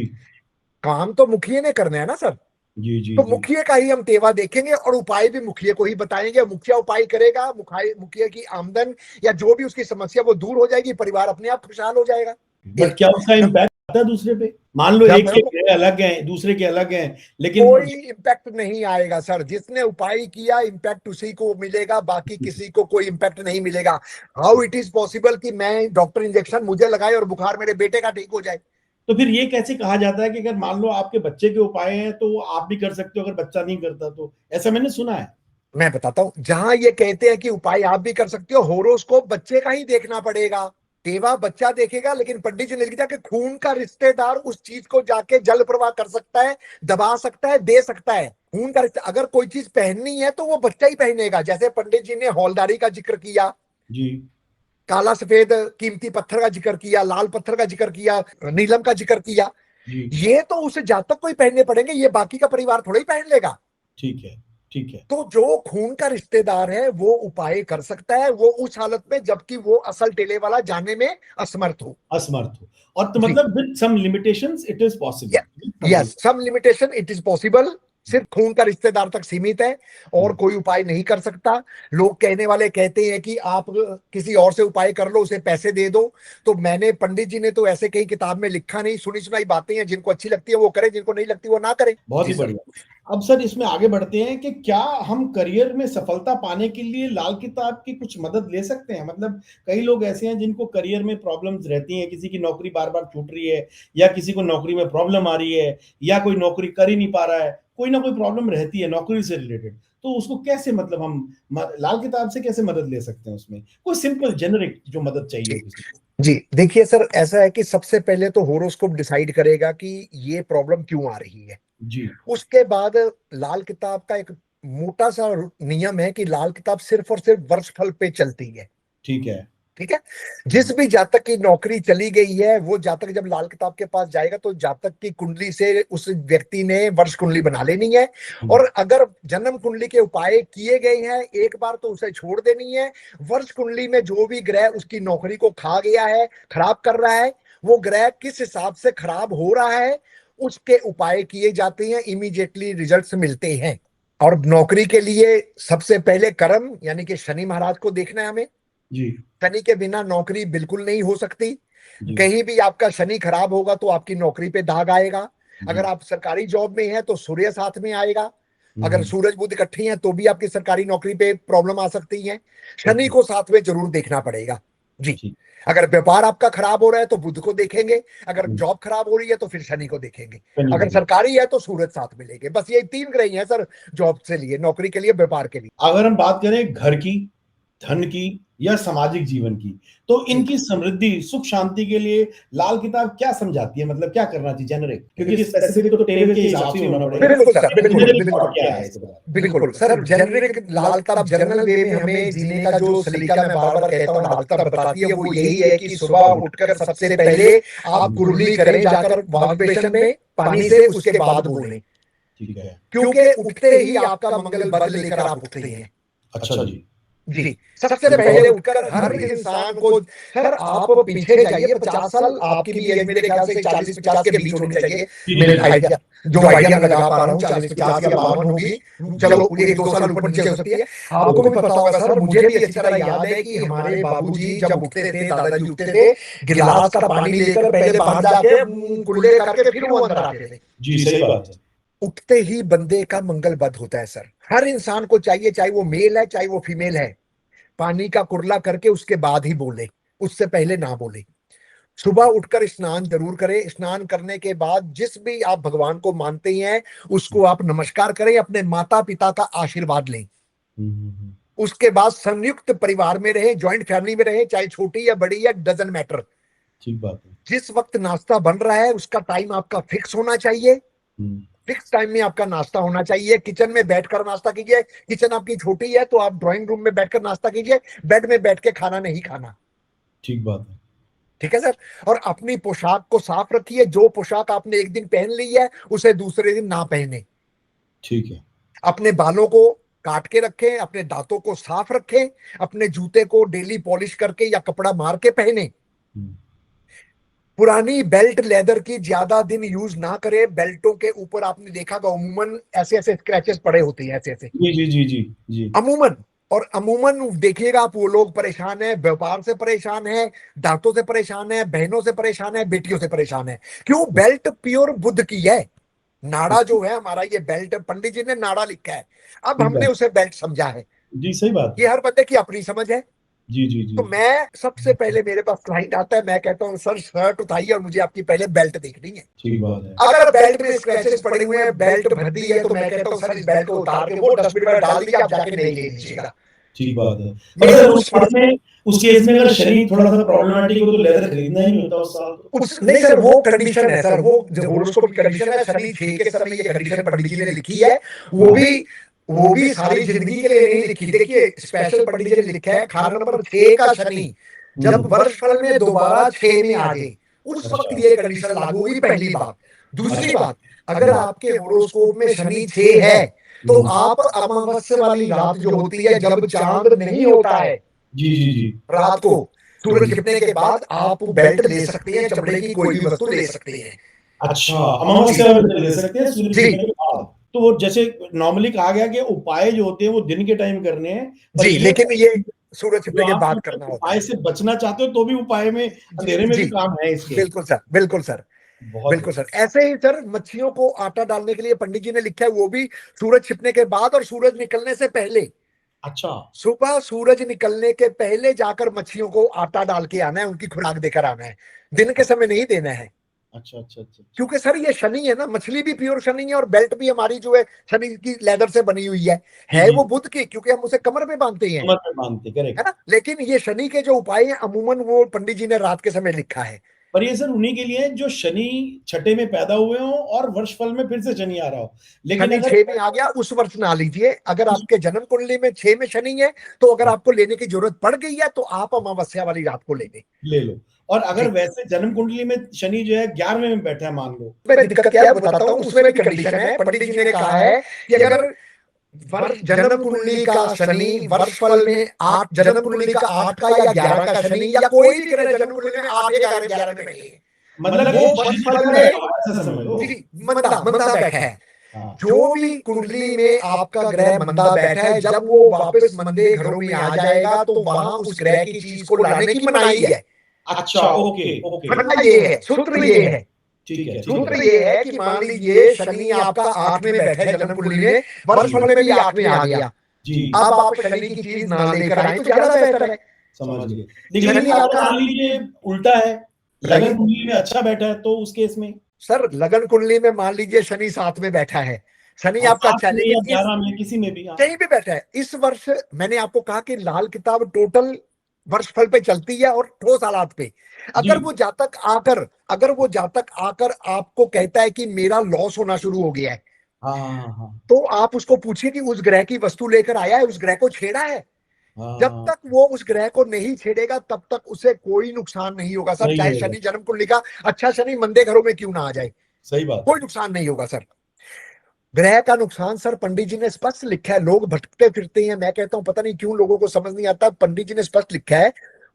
काम तो मुखिया ने करना है ना सर। जी, जी, तो जी। मुखिया का ही हम तेवा देखेंगे और उपाय भी मुखिया को ही बताएंगे। मुखिया उपाय करेगा, मुखिया की आमदन या जो भी उसकी समस्या वो दूर हो जाएगी, परिवार अपने आप खुशहाल हो जाएगा। बट एक क्या उसका इम्पैक्ट आता है दूसरे पे? मान लो एक जब के ग्रह अलग हैं, दूसरे के अलग हैं, लेकिन कोई इम्पैक्ट नहीं आएगा सर, जिसने उपाय किया इम्पैक्ट उसी को मिलेगा, बाकी किसी को कोई इम्पैक्ट नहीं मिलेगा। हाउ इट इज पॉसिबल कि मैं डॉक्टर इंजेक्शन मुझे लगाए और बुखार मेरे बेटे का ठीक हो जाए? तो फिर ये कैसे कहा जाता है कि अगर मान लो आपके बच्चे के उपाय हैं, तो वो आप भी कर सकते हो अगर बच्चा नहीं करता तो? ऐसा मैंने सुना है। मैं बताता हूं, जहां ये कहते हैं कि उपाय आप भी कर सकते हो, होरोस्कोप बच्चे का ही देखना पड़ेगा। तेवा बच्चा देखेगा, लेकिन पंडित जी ने लिख दिया कि खून का रिश्तेदार उस चीज को जाके जल प्रवाह कर सकता है, दबा सकता है, दे सकता है। खून का रिश्ता, अगर कोई चीज पहननी है तो वो बच्चा ही पहनेगा। जैसे पंडित जी ने हौलदारी का जिक्र किया, जी, काला सफेद कीमती पत्थर का जिक्र किया, लाल पत्थर का जिक्र किया, नीलम का जिक्र किया, जी। ये तो उसे जातक को ही पहनने पड़ेंगे, ये बाकी का परिवार थोड़ा ही पहन लेगा। ठीक है, ठीक है। तो जो खून का रिश्तेदार है वो उपाय कर सकता है, वो उस हालत में जबकि वो असल टेले वाला जाने में असमर्थ हो। असमर्थ हो और तो जी, मतलब with some limitations it is possible, with some yes, limit. Some limitation it is possible. सिर्फ खून का रिश्तेदार तक सीमित है, और हुँ, कोई उपाय नहीं कर सकता। लोग कहने वाले कहते हैं कि आप किसी और से उपाय कर लो, उसे पैसे दे दो। तो मैंने, पंडित जी ने तो ऐसे कहीं किताब में लिखा नहीं, सुनी सुनाई बातें हैं, जिनको अच्छी लगती है वो करें, जिनको नहीं लगती वो ना करें। बहुत जी ही सर। बढ़िया। अब सर इसमें आगे बढ़ते हैं कि क्या हम करियर में सफलता पाने के लिए लाल किताब की कुछ मदद ले सकते हैं? मतलब कई लोग ऐसे हैं जिनको करियर में प्रॉब्लम्स रहती हैं, किसी की नौकरी बार-बार छूट रही है या किसी को नौकरी में प्रॉब्लम आ रही है या कोई नौकरी कर ही नहीं पा रहा है, कोई ना कोई प्रॉब्लम रहती है नौकरी से रिलेटेड। तो उसको कैसे मतलब हम लाल किताब से कैसे मदद ले सकते हैं उसमें? कोई सिंपल जेनेरिक जो मदद चाहिए जी, हो किसी को? जी, देखिए सर, ऐसा है कि सबसे पहले तो होरोस्कोप डिसाइड करेगा कि ये प्रॉब्लम क्यों आ रही है। जी, उसके बाद लाल किताब का एक मोटा सा नियम है कि लाल किताब सिर्फ और सिर्फ वर्षफल पे चलती है। ठीक है। ठीक है। जिस हुँ, भी जातक की नौकरी चली गई है, वो जातक जब लाल किताब के पास जाएगा तो जातक की कुंडली से उस व्यक्ति ने वर्ष कुंडली बना लेनी है। हुँ, और अगर जन्म कुंडली के उपाय किए गए हैं एक बार, तो उसे छोड़ देनी है। वर्ष कुंडली में जो भी ग्रह उसकी नौकरी को खा गया है, खराब कर रहा है, वो ग्रह किस हिसाब से खराब हो रहा है, उसके उपाय किए जाते हैं, इमीडिएटली रिजल्ट्स मिलते हैं। और नौकरी के लिए सबसे पहले कर्म यानी कि शनि महाराज को देखना है हमें। जी, शनि के बिना नौकरी बिल्कुल नहीं हो सकती। जी, कहीं भी आपका शनि खराब होगा तो आपकी नौकरी पे दाग आएगा। अगर जी। आप सरकारी जॉब में हैं तो सूर्य साथ में आएगा। हुँ, अगर हुँ। सूरज बुध इकट्ठे हैं तो भी आपकी सरकारी नौकरी पे प्रॉब्लम आ सकती है। शनि ओके, को साथ में जरूर देखना पड़ेगा। जी। ठीक। अगर व्यापार आपका खराब हो रहा है तो बुध को देखेंगे, अगर हुँ, जॉब खराब हो रही है तो फिर शनि को देखेंगे, शनि को अगर देख। सरकारी है तो सूरज साथ में लेंगे। बस ये 3 ग्रह ही हैं सर, जॉब से लिए, नौकरी के लिए, व्यापार के लिए। अगर हम बात करें घर की, धन की या सामाजिक जीवन की, तो जी, इनकी समृद्धि, सुख शांति के लिए लाल किताब क्या समझाती है? मतलब क्या करना चाहिए जेनेरिक? क्योंकि ये स्पेसिफिक तो टेबल के हिसाब से ही होना पड़ेगा। बिल्कुल सर, बट बिल्कुल जनरल बिल्कुल थॉट क्या है इसके बारे में? बिल्कुल सर। जेनरिक लाल किताब जनरल वे में हमें जीने का जो सलीका मैं बार बार कहता हूँ लाल किताब बताती है, वो यही है कि सुबह उठकर सबसे पहले आप कुर्ली करें जाकर वॉश बेसिन में पानी से, उसके बाद बोलें ठीक है। क्योंकि उठते ही आपका मंगल बद लेकर आप उठते हैं। अच्छा जी। जी, सबसे पहले उठकर हर इंसान को, सर आप पीछे जाइए 50 साल, आपकी भी एज मेरे ख्याल से 40-50 के बीच होनी चाहिए, मेरे आइडिया जो आइडिया मैं लगा पा रहा हूँ 40-50 या 52 होगी, चलो 1-2 साल ऊपर नीचे हो सकती है। आपको भी पता होगा सर, मुझे भी अच्छी तरह याद है कि हमारे बाबूजी जब उठते थे, दादाजी उठते थे, गिलास का पानी लेकर पहले बाहर जाके कुल्ले करके फिर वो अंदर आते थे। जी सही बात है। उठते ही बंदे का मंगल बद होता है सर, हर इंसान को चाहिए, चाहे वो मेल है चाहे वो फीमेल है, पानी का कुरला करके उसके बाद ही बोले, उससे पहले ना बोले। सुबह उठकर स्नान जरूर करें, स्नान करने के बाद जिस भी आप भगवान को मानते हैं उसको आप नमस्कार करें, अपने माता पिता का आशीर्वाद लें। उसके बाद संयुक्त परिवार में रहे, ज्वाइंट फैमिली में रहे, चाहे छोटी या बड़ी या डजन मैटर। ठीक बात है। जिस वक्त नाश्ता बन रहा है उसका टाइम आपका फिक्स होना चाहिए, फिक्स टाइम में आपका नाश्ता होना चाहिए। किचन में बैठकर नाश्ता कीजिए, किचन आपकी छोटी है तो आप ड्राइंग रूम में बैठकर नाश्ता कीजिए, बेड में बैठ के खाना नहीं खाना। ठीक बात है। ठीक है सर। और अपनी पोशाक को साफ रखिए, जो पोशाक आपने एक दिन पहन ली है उसे दूसरे दिन ना पहने। ठीक है। अपने बालों को काट के रखें, अपने दांतों को साफ रखें, अपने जूते को डेली पॉलिश करके या कपड़ा मार के पहने। पुरानी बेल्ट लेदर की ज्यादा दिन यूज ना करें, बेल्टों के ऊपर आपने देखा कि अमूमन ऐसे ऐसे स्क्रैचेस पड़े होते हैं, ऐसे ऐसे जी जी जी जी जी अमूमन। और अमूमन देखिएगा आप, वो लोग परेशान है, व्यापार से परेशान है, दांतों से परेशान है, बहनों से परेशान है, बेटियों से परेशान है। क्यों? बेल्ट प्योर बुद्ध की है। नाड़ा जो है हमारा, ये बेल्ट पंडित जी ने नाड़ा लिखा है, अब ठीक हमने बात। उसे बेल्ट समझा है। जी सही बात ये है। हर बंदे की अपनी समझ है। जी जी जी तो मैं सबसे पहले, मेरे पास क्लाइंट आता है, मैं कहता हूँ सर शर्ट उठाइए और मुझे आपकी पहले बेल्ट देखनी है। ठीक बात है। अगर बेल्ट में स्क्रैचेस पड़े हुए हैं, बेल्ट भद्दी है, तो मैं कहता हूँ सर इस बेल्ट को उतार के वो डस्टबिन में डाल दीजिए, आप जाके नहीं ले लीजिएगा। ठीक बात है। पर सर उस केस में अगर शनि थोड़ा सा प्रॉब्लमेटिक हो तो लेदर खरीदना ही होता उस साल तो। उस नहीं सर, वो कंडीशन है सर, वो जो होरोस्कोप की कंडीशन है, शनि 6 के समय ये कंडीशन पंडित जी ने लिखी है। वो भी सारी जिंदगी के लिए नहीं लिखी। देखिए स्पेशल पंडित जी ने लिखा है, खाना नंबर 6 का शनि जब वर्षफल में दोबारा 6 में आ जाए उस वक्त ये कंडीशन लागू हुई, पहली बात। दूसरी बात, अगर आपके होरोस्कोप में शनि 6 है तो आप अमावस्या वाली रात जो होती है, जब चांद नहीं होता है, जी जी जी रात को सूरज छिपने के बाद आप बेल्ट ले सकते हैं, चमड़े की कोई भी वस्तु ले सकते हैं। अच्छा, अमावस्या में ले सकते हैं सूर्य जी। छिपने के बाद। तो वो जैसे नॉर्मली कहा गया कि उपाय जो होते हैं वो दिन के टाइम करने हैं, पर जी, ये लेकिन ये सूरज जो छिपने के आप बाद करना होता उपाय है। से बचना चाहते हो तो भी उपाय में अंधेरे में जी, भी काम है इसके। बिल्कुल सर, बिल्कुल सर, बहुत बिल्कुल सर। ऐसे ही सर मच्छियों को आटा डालने के लिए पंडित जी ने लिखा है, वो भी सूरज छिपने के बाद और सूरज निकलने से पहले। अच्छा। सुबह सूरज निकलने के पहले जाकर मच्छियों को आटा डाल के आना है, उनकी खुराक देकर आना है, दिन के समय नहीं देना है। अच्छा अच्छा अच्छा। क्योंकि सर ये शनि है ना, मछली भी प्योर शनि है और बेल्ट भी हमारी जो है शनि की लेदर से बनी हुई है जी वो बुध की, क्योंकि हम उसे कमर में बांधते हैं, कमर में बांधते, है करेक्ट। ना। लेकिन ये शनि के जो उपाय हैं अमूमन वो पंडित जी ने रात के समय लिखा है। पर ये सर उन्हीं के लिए जो शनि छठे में पैदा हुए हो और वर्षफल में फिर से शनि आ रहा हो, लेकिन शनि अगर 6 में आ गया उस वर्ष ना लीजिए। अगर आपके जन्म कुंडली में 6 में शनि है तो अगर आपको लेने की जरूरत पड़ गई है तो आप अमावस्या वाली रात को ले लें। ले लो। और अगर जी। वैसे जन्म कुंडली में शनि जो है 11वें में बैठा है मान लो, मैं दिक्कत क्या है बताता हूँ, उसमें भी कंडीशन है। पंडित जी ने कहा है कि अगर जन्म कुंडली का शनि वर्षफल में 8, जन्म कुंडली का 8 का या 11 का शनि, या कोई भी ग्रह जन्म कुंडली में 8 या 11 में बैठे, मतलब वो कि शनि वर्षफल छठे में में, बैठा हुआ है, ऐसा समझ लो। जी, मंदा मंदा बैठा है। हाँ। जो भी कुंडली में आपका ग्रह मंदा बैठा है, जब वो वापस मंदे घरों में आ जाएगा तो वहां उस ग्रह की चीज को लाने की मनाही है। अच्छा, ओके ओके। वरना ये है, सूत्र ये है, ठीक है ठीक सूत्र है। ये है कि मान लीजिए शनि आपका 8 में बैठा है जन्म कुंडली में, वर्षफल में भी 8 में आ गया, जी अब आप शनि की चीज ना लेकर आए तो ज्यादा बेहतर है। समझ गए। लेकिन शनि अगर आपका, मान लीजिए उल्टा है, लगन लगे कुंडली में अच्छा बैठा है तो उस केस में सर लगन कुंडली में मान लीजिए शनि 7 में बैठा है, शनि आपका अच्छा है, 7 में या लेकिन इस 11 में किसी में भी। हाँ। कहीं भी बैठा है इस वर्ष, मैंने आपको कहा कि लाल किताब टोटल वर्षफल पे चलती है और ठोस हालात पे। जी। अगर वो जातक आकर आपको कहता है कि मेरा लॉस होना शुरू हो गया है, हाँ हाँ हाँ तो आप उसको पूछिए कि उस ग्रह की वस्तु लेकर आया है, उस ग्रह को छेड़ा है। जब हाँ। तक वो उस ग्रह को नहीं छेड़ेगा तब तक उसे कोई नुकसान नहीं होगा सर, नहीं चाहे होगा। शनि जन्म कुंडली का अच्छा शनि मंदे घरों में क्यों ना आ जाए, सही बात कोई है। नुकसान नहीं होगा सर। ग्रह का नुकसान सर पंडित जी ने स्पष्ट लिखा है। लोग भटकते फिरते हैं, मैं कहता हूं पता नहीं क्यों लोगों को समझ नहीं आता। पंडित जी ने स्पष्ट लिखा है,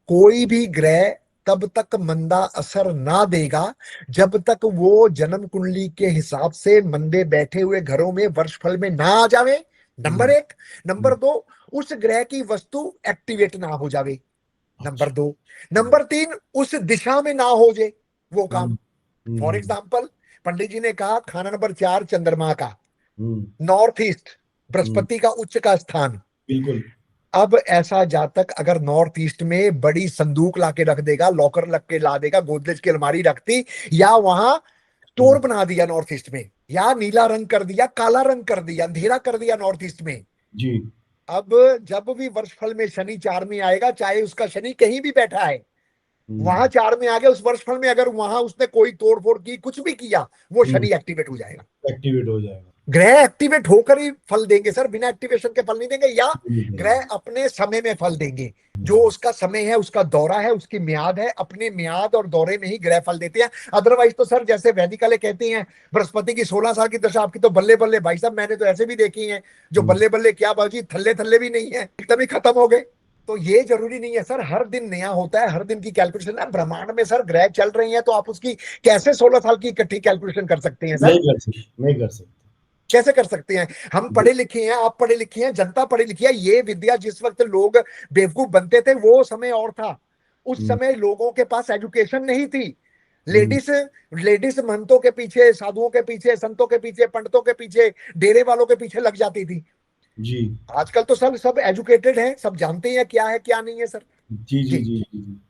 कोई भी ग्रह तब तक मंदा असर ना देगा जब तक वो जन्म कुंडली के हिसाब से मंदे बैठे हुए घरों में वर्षफल में ना आ जावे, नंबर एक। नंबर दो, उस ग्रह की वस्तु एक्टिवेट ना हो जावे, नंबर दो। नंबर तीन, उस दिशा में ना हो जाए वो काम। फॉर एग्जाम्पल, पंडित जी ने कहा खाना नंबर 4 चंद्रमा का, नॉर्थ ईस्ट, बृहस्पति का उच्च का स्थान। बिल्कुल। अब ऐसा जातक अगर नॉर्थ ईस्ट में बड़ी संदूक लाके रख देगा, लॉकर लग के ला देगा, गोदरेज की अलमारी रखती, या वहां स्टोर बना दिया नॉर्थ ईस्ट में, या नीला रंग कर दिया, काला रंग कर दिया, अंधेरा कर दिया नॉर्थ ईस्ट में जी। अब जब भी वर्षफल में शनि 4 में आएगा, चाहे उसका शनि कहीं भी बैठा है, वहां 4 में आ गया, उस वर्षफल में अगर वहां उसने कोई तोड़फोड़ की, कुछ भी किया, वो शनि एक्टिवेट हो जाएगा। एक्टिवेट हो जाएगा। ग्रह एक्टिवेट होकर ही फल देंगे सर, बिना एक्टिवेशन के फल नहीं देंगे, या ग्रह अपने समय में फल देंगे। जो उसका समय है, उसका दौरा है, उसकी म्याद है, अपने म्याद और दौरे में ही ग्रह फल देते हैं। अदरवाइज तो सर जैसे वैदिक वाले कहते हैं बृहस्पति की 16 साल की दशा आपकी तो बल्ले बल्ले। भाई साहब मैंने तो ऐसे भी देखी है जो बल्ले बल्ले क्या बाजी, थल्ले थल्ले भी नहीं है, एकदम ही खत्म हो गए। तो ये जरूरी नहीं है सर, हर दिन नया होता है, हर दिन की कैलकुलेशन है। ब्रह्मांड में सर ग्रह चल रही है तो आप उसकी कैसे 16 साल की इकट्ठी कैलकुलेशन कर सकते हैं सर? नहीं कर सकते। कैसे कर सकते हैं? हम पढ़े लिखे हैं, आप पढ़े लिखे हैं, जनता पढ़ी लिखी है। ये विद्या जिस वक्त लोग बेवकूफ बनते थे वो समय और था। उस समय लोगों के पास एजुकेशन नहीं थी। लेडीज लेडीज महंतों के पीछे, साधुओं के पीछे, संतों के पीछे, पंडितों के पीछे, डेरे वालों के पीछे लग जाती थी जी। आजकल तो सब एजुकेटेड हैं, सब जानते हैं क्या है क्या नहीं है सर। जी जी जी जी।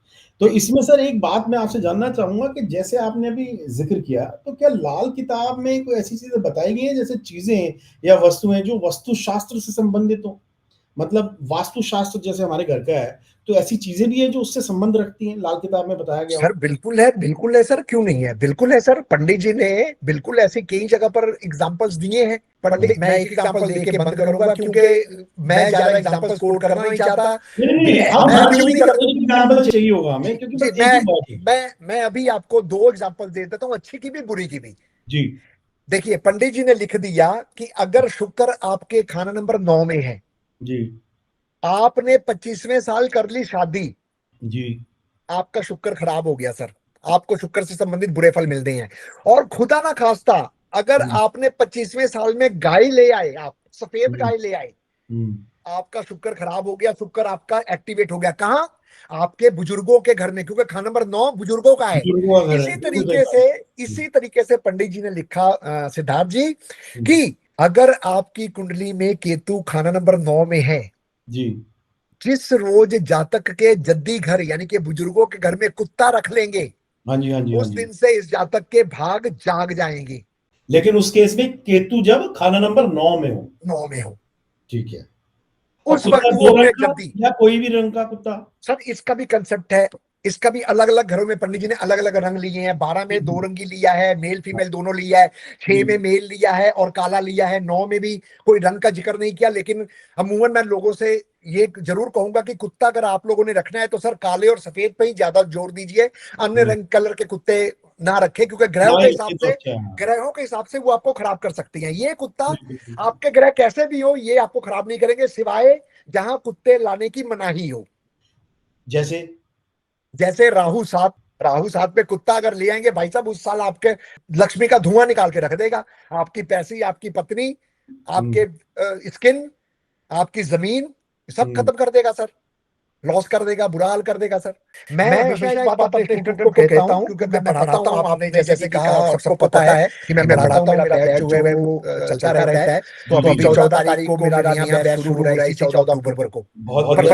तो इसमें सर एक बात मैं आपसे जानना चाहूंगा कि जैसे आपने अभी जिक्र किया, तो क्या लाल किताब में कोई ऐसी चीजें बताई गई हैं जैसे चीजें या वस्तुएं जो वास्तुशास्त्र से संबंधित हो? मतलब वास्तुशास्त्र जैसे हमारे घर का है, तो ऐसी चीजें भी हैं जो उससे संबंध रखती हैं, लाल किताब में बताया गया हो? सर बिल्कुल है सर, क्यों नहीं है, बिल्कुल है सर। पंडित जी ने बिल्कुल ऐसी कई जगह पर एग्जांपल्स दिए हैं। पंडित, मैं एक एग्जांपल देके बंद करूंगा क्योंकि मैं ज्यादा एग्जांपल्स कोट करना नहीं चाहता। नहीं, हम क्यों नहीं करते? एक एग्जांपल चाहिए होगा हमें, क्योंकि बस एक ही बात है। मैं अभी आपको 2 एग्जांपल दे देता हूँ, अच्छी की भी बुरी की भी। जी। देखिए, पंडित जी ने लिख दिया कि अगर शुक्र आपके खाना नंबर 9 में है, जी। आपने 25वें साल कर ली शादी, जी। आपका शुक्र खराब हो गया सर, आपको शुक्र से संबंधित बुरे फल मिलते हैं। और खुदा ना खास्ता अगर आपने 25वें साल में गाय ले आए, आप सफेद गाय ले आए, आपका शुक्र खराब हो गया, शुक्र आपका एक्टिवेट हो गया। कहां? आपके बुजुर्गों के घर में, क्योंकि खाना नंबर 9 बुजुर्गों का है। इसी तरीके से पंडित जी ने लिखा सिद्धार्थ जी कि अगर आपकी कुंडली में केतु खाना नंबर 9 में है जी, जिस रोज जातक के जद्दी घर यानी कि बुजुर्गों के घर में कुत्ता रख लेंगे, हाँ जी, हाँ जी, उस दिन से इस जातक के भाग जाग जाएंगे। लेकिन उस केस में केतु जब खाना नंबर 9 में हो। 9 में हो, ठीक है। उस वक्त वो अपने जद्दी, या कोई भी रंग का कुत्ता? सर इसका भी कंसेप्ट है, इसका भी अलग अलग घरों में पंडित जी ने अलग अलग रंग लिए हैं। 12 में 2 रंगी लिया है, मेल फीमेल दोनों लिया है। 6 में मेल लिया है और काला लिया है। 9 में भी कोई रंग का जिक्र नहीं किया। लेकिन अमूमन मैं लोगों से ये जरूर कहूंगा कि कुत्ता अगर आप लोगों ने रखना है तो सर काले और सफेद पे ही ज्यादा जोर दीजिए, अन्य रंग कलर के कुत्ते ना रखें, क्योंकि ग्रहों के हिसाब से वो आपको खराब कर सकती हैं। ये कुत्ता आपके ग्रह कैसे भी हो, ये आपको खराब नहीं करेंगे, सिवाय जहां कुत्ते लाने की मनाही हो। जैसे राहु 7 पे कुत्ता अगर ले आएंगे भाई साहब, उस साल आपके लक्ष्मी का धुआं निकाल के रख देगा। आपकी पैसे, आपकी पत्नी, आपके स्किन, आपकी जमीन सब खत्म कर देगा सर, लॉस कर देगा, बुरा हाल कर देगा सर। मैं हमेशा एक बात अपने स्टूडेंट को कहता हूँ, क्योंकि मैं पढ़ाता हूँ, आपने जैसे कहा सबको पता है कि मैं पढ़ाता हूँ, मेरा बैच जो है वो चलता रहता है। तो अभी 14 तारीख को मेरा नया बैच शुरू हो रहा है, इसी 14 अक्टूबर को। बहुत अपने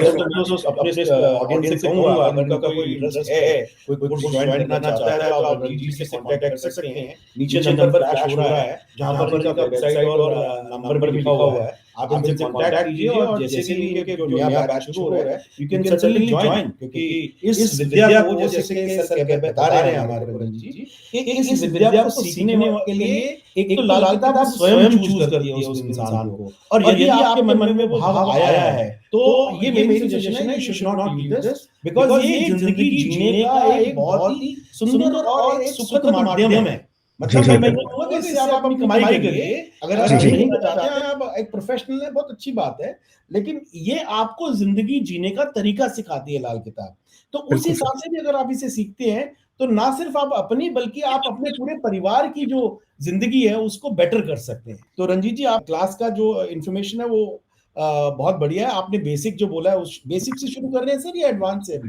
ऑडियंस से कहूंगा, अगर उनका कोई इंटरेस्ट है, कोई कोर्स ज्वाइन करना चाहता है, तो आप रणजीत जी से कांटेक्ट कर सकते हैं। नीचे नंबर फ्लैश हो रहा है, जहां पर इनका वेबसाइट और नंबर भी लिखा हुआ है। आप इनसे कांटेक्ट कीजिए और जैसे भी इनके जो नया बैच शुरू हो रहा है, यू कैन सर्टेनली ज्वाइन, क्योंकि इस विद्या को, जैसे कि सर बता रहे हैं हमारे रणजीत जी, कि इस विद्या को सीखने के लिए एक तो लाल किताब स्वयं चूज करती है उस इंसान को, और यदि आपके मन में वो भाव आया है तो ये मेरी सजेशन है, you should not leave this, because ये जिंदगी जीने का एक बहुत ही सुंदर और एक सुखद माध्यम है। मतलब मैं कहूंगा तो इससे आप अपनी कमाई करिए, अगर आप जी। नहीं करना चाहते हैं, आप एक प्रोफेशनल है, बहुत अच्छी बात है, लेकिन ये आपको जिंदगी जीने का तरीका सिखाती है लाल किताब। तो उस बिल्कुल हिसाब से भी अगर आप इसे सीखते हैं, तो ना सिर्फ आप अपनी बल्कि आप अपने पूरे परिवार की जो जिंदगी है उसको बेटर कर सकते हैं। तो रंजीत जी, आप क्लास का जो इंफॉर्मेशन है वो बहुत बढ़िया है। आपने बेसिक जो बोला है उस बेसिक से शुरू कर रहे हैं सर या एडवांस से अभी?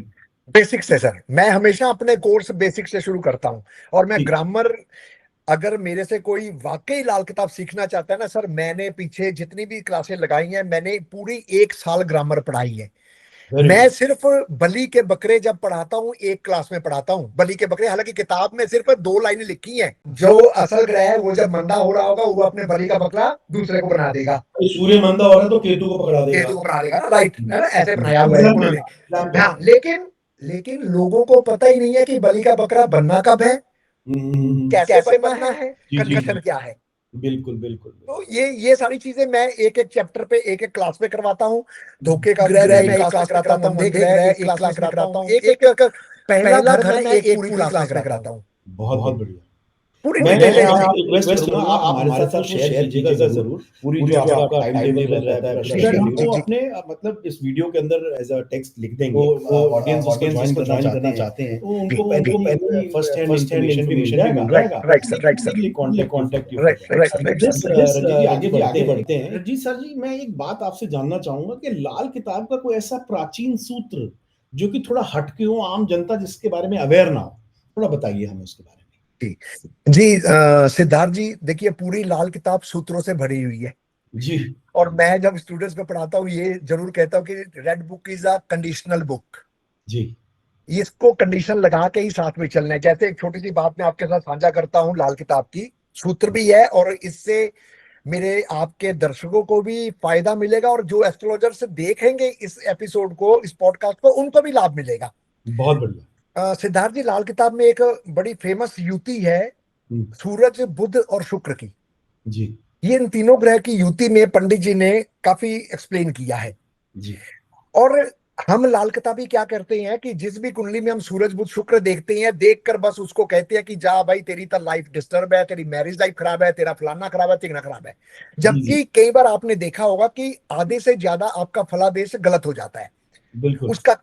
बेसिक से सर, मैं हमेशा अपने कोर्स बेसिक से शुरू करता हूँ। और मैं ठीक। ग्रामर, अगर मेरे से कोई वाकई लाल किताब सीखना चाहता है ना सर, मैंने पीछे जितनी भी क्लासें लगाई हैं, मैंने पूरी 1 साल ग्रामर पढ़ाई है। वेरी मैं गुड। सिर्फ बली के बकरे जब पढ़ाता हूँ, एक क्लास में पढ़ाता हूँ बली के बकरे। हालांकि किताब में सिर्फ 2 लाइनें लिखी हैं, जो असल ग्रह है वो जब मंदा हो रहा होगा वो अपने बली का बकरा दूसरे को बना देगा, सूर्य मंदा हो रहा है तो केतु को पकड़ा देगा। केतु को बना देगा, राइट, है ना, ऐसे बनाया हुआ है उन्होंने। हाँ, लेकिन लोगों को पता ही नहीं है कि बली का बकरा बनना कब है, कैसे बनना है, जी जी कंडीशन क्या है। बिल्कुल बिल्कुल। तो ये सारी चीजें मैं एक एक चैप्टर पे एक एक क्लास में करवाता हूँ। धोखे का ग्रह मैं एक क्लास में कराता हूँ, अंधे ग्रह एक क्लास में कराता हूँ, एक एक पहला घर मैं एक पूरी क्लास में कराता हूँ, बहुत बहुत बढ़िया। पूरी मैं डिटेल में। आपसे रिक्वेस्ट करूंगा, आप हमारे साथ वो शेयर कीजिएगा जरूर, पूरी जो आपका टाइम टेबल रहता है, जी, जी, हम जी, वो जी। अपने मतलब इस वीडियो के अंदर एज अ टेक्स्ट लिख देंगे। वो ऑडियंस उसको ज्वाइन करना चाहते हैं तो उनको पहले फर्स्ट हैंड इन्फॉर्मेशन भी मिल जाएगा। Right sir, right sir, contact you. Right right sir, right sir. Ranjit ji आगे बढ़ते हैं। रंजीत सर जी, मैं एक बात आपसे जानना चाहूंगा कि लाल किताब का कोई ऐसा प्राचीन सूत्र जो कि थोड़ा हटके हो, आम जनता जिसके बारे में अवेयर ना हो, थोड़ा बताइए हमें उसके बारे में। जी, सिद्धार्थ जी, देखिए पूरी लाल किताब सूत्रों से भरी हुई है। जी और मैं जब स्टूडेंट्स को पढ़ाता हूँ ये जरूर कहता हूँ कि red book is a conditional book. जी इसको कंडीशन लगा के ही साथ में चलना है। जैसे एक छोटी सी बात मैं आपके साथ साझा करता हूँ, लाल किताब की सूत्र भी है, और इससे मेरे आपके दर्शकों को भी फायदा मिलेगा, और जो एस्ट्रोलॉजर्स देखेंगे इस एपिसोड को, इस पॉडकास्ट को, उनको भी लाभ मिलेगा। बहुत बढ़िया। सिद्धार्थ जी, लाल किताब में एक बड़ी फेमस युति है सूरज, बुध और शुक्र की। जी ये इन तीनों ग्रह की युति में पंडित जी ने काफी एक्सप्लेन किया है। जी और हम लाल किताबी क्या करते हैं कि जिस भी कुंडली में हम सूरज बुध शुक्र देखते हैं, देखकर बस उसको कहते हैं कि जा भाई, तेरी तो लाइफ डिस्टर्ब है, तेरी मैरिज लाइफ खराब है, तेरा फलाना खराब है, तिगना खराब है। जबकि कई बार आपने देखा होगा कि आधे से ज्यादा आपका फलादेश गलत हो जाता है। बिल्कुल। उसका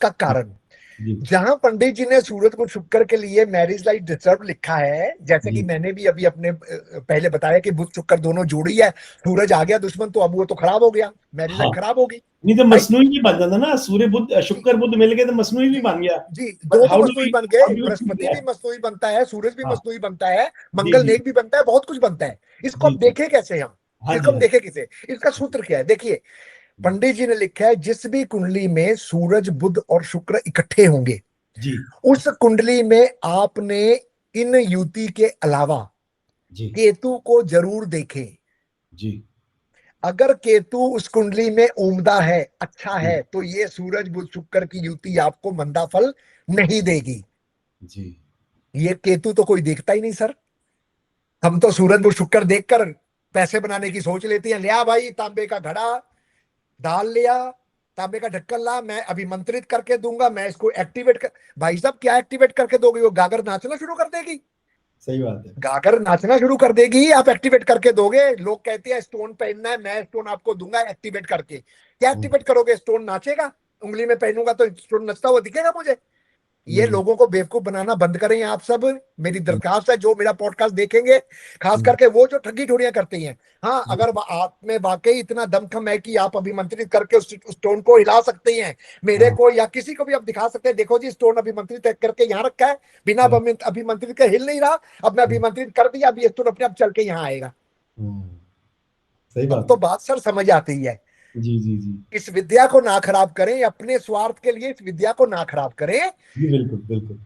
कारण जी जहां पंडित जी ने सूरज को शुक्र के लिए मैरिज लाइफ डिस्टर्ब लिखा है, जैसे कि मैंने भी अभी अपने पहले बताया कि बुध शुक्र दोनों जोड़ी है, सूरज आ गया दुश्मन तो अब वो तो खराब हो गया, मैरिज लाइफ खराब होगी। नहीं तो मसनूई भी बन जाता ना, सूर्य बुध शुक्र बुध मिल गए तो मसनूई भी बन गया। जी, दो तो मसनूई बन गए, बृहस्पति भी मसनूई बनता है, सूरज भी हाँ मसनूई बनता है, जी मंगल जी नेक भी बनता है, बहुत कुछ बनता है। इसको जी हम जी देखें कैसे हम, हाँ इसको जी हम हाँ देखें किसे, इसका सूत्र क्या है। देखिए, पंडित जी ने लिखा है जिस भी कुंडली में सूरज बुध और शुक्र इकट्ठे होंगे, जी उस कुंडली में आपने इन युति के अलावा जी केतु को जरूर देखें। जी अगर केतु उस कुंडली में उम्दा है, अच्छा जी है, तो ये सूरज बुध शुक्र की युति आपको मंदा फल नहीं देगी। जी ये केतु तो कोई देखता ही नहीं सर। हम तो सूरज बुध शुक्र देखकर पैसे बनाने की सोच लेते हैं, लिया भाई तांबे का घड़ा, दाल लिया, तांबे का ढक्कन ला, मैं अभिमंत्रित करके दूंगा, मैं इसको एक्टिवेट कर। भाई साहब, क्या एक्टिवेट करके दोगे? वो गागर नाचना शुरू कर देगी। सही बात है। गागर नाचना शुरू कर देगी, आप एक्टिवेट करके दोगे। लोग कहते हैं स्टोन पहनना है, मैं स्टोन आपको दूंगा एक्टिवेट करके। क्या एक्टिवेट करोगे? स्टोन नाचेगा? उंगली में पहनूंगा तो स्टोन नचता हुआ दिखेगा मुझे? ये लोगों को बेवकूफ बनाना बंद करें आप सब। मेरी दरखास्त है, जो मेरा पॉडकास्ट देखेंगे, खास करके वो जो ठगी ठोड़ियां करते हैं, हाँ, अगर आप में वाकई इतना दमखम है कि आप अभिमंत्रित करके उस स्टोन को हिला सकते हैं, मेरे को या किसी को भी आप दिखा सकते हैं, देखो जी स्टोन अभिमंत्रित करके यहाँ रखा है, बिना अभिमंत्रित के हिल नहीं रहा, अब मैं अभिमंत्रित कर दिया, अब ये स्टोन अपने आप चल के यहाँ आएगा। सही अब बात तो है। बात सर समझ आती है। जी जी जी इस विद्या को ना खराब करें, अपने स्वार्थ के लिए इस विद्या को ना खराब करें। जी बिल्कुल बिल्कुल।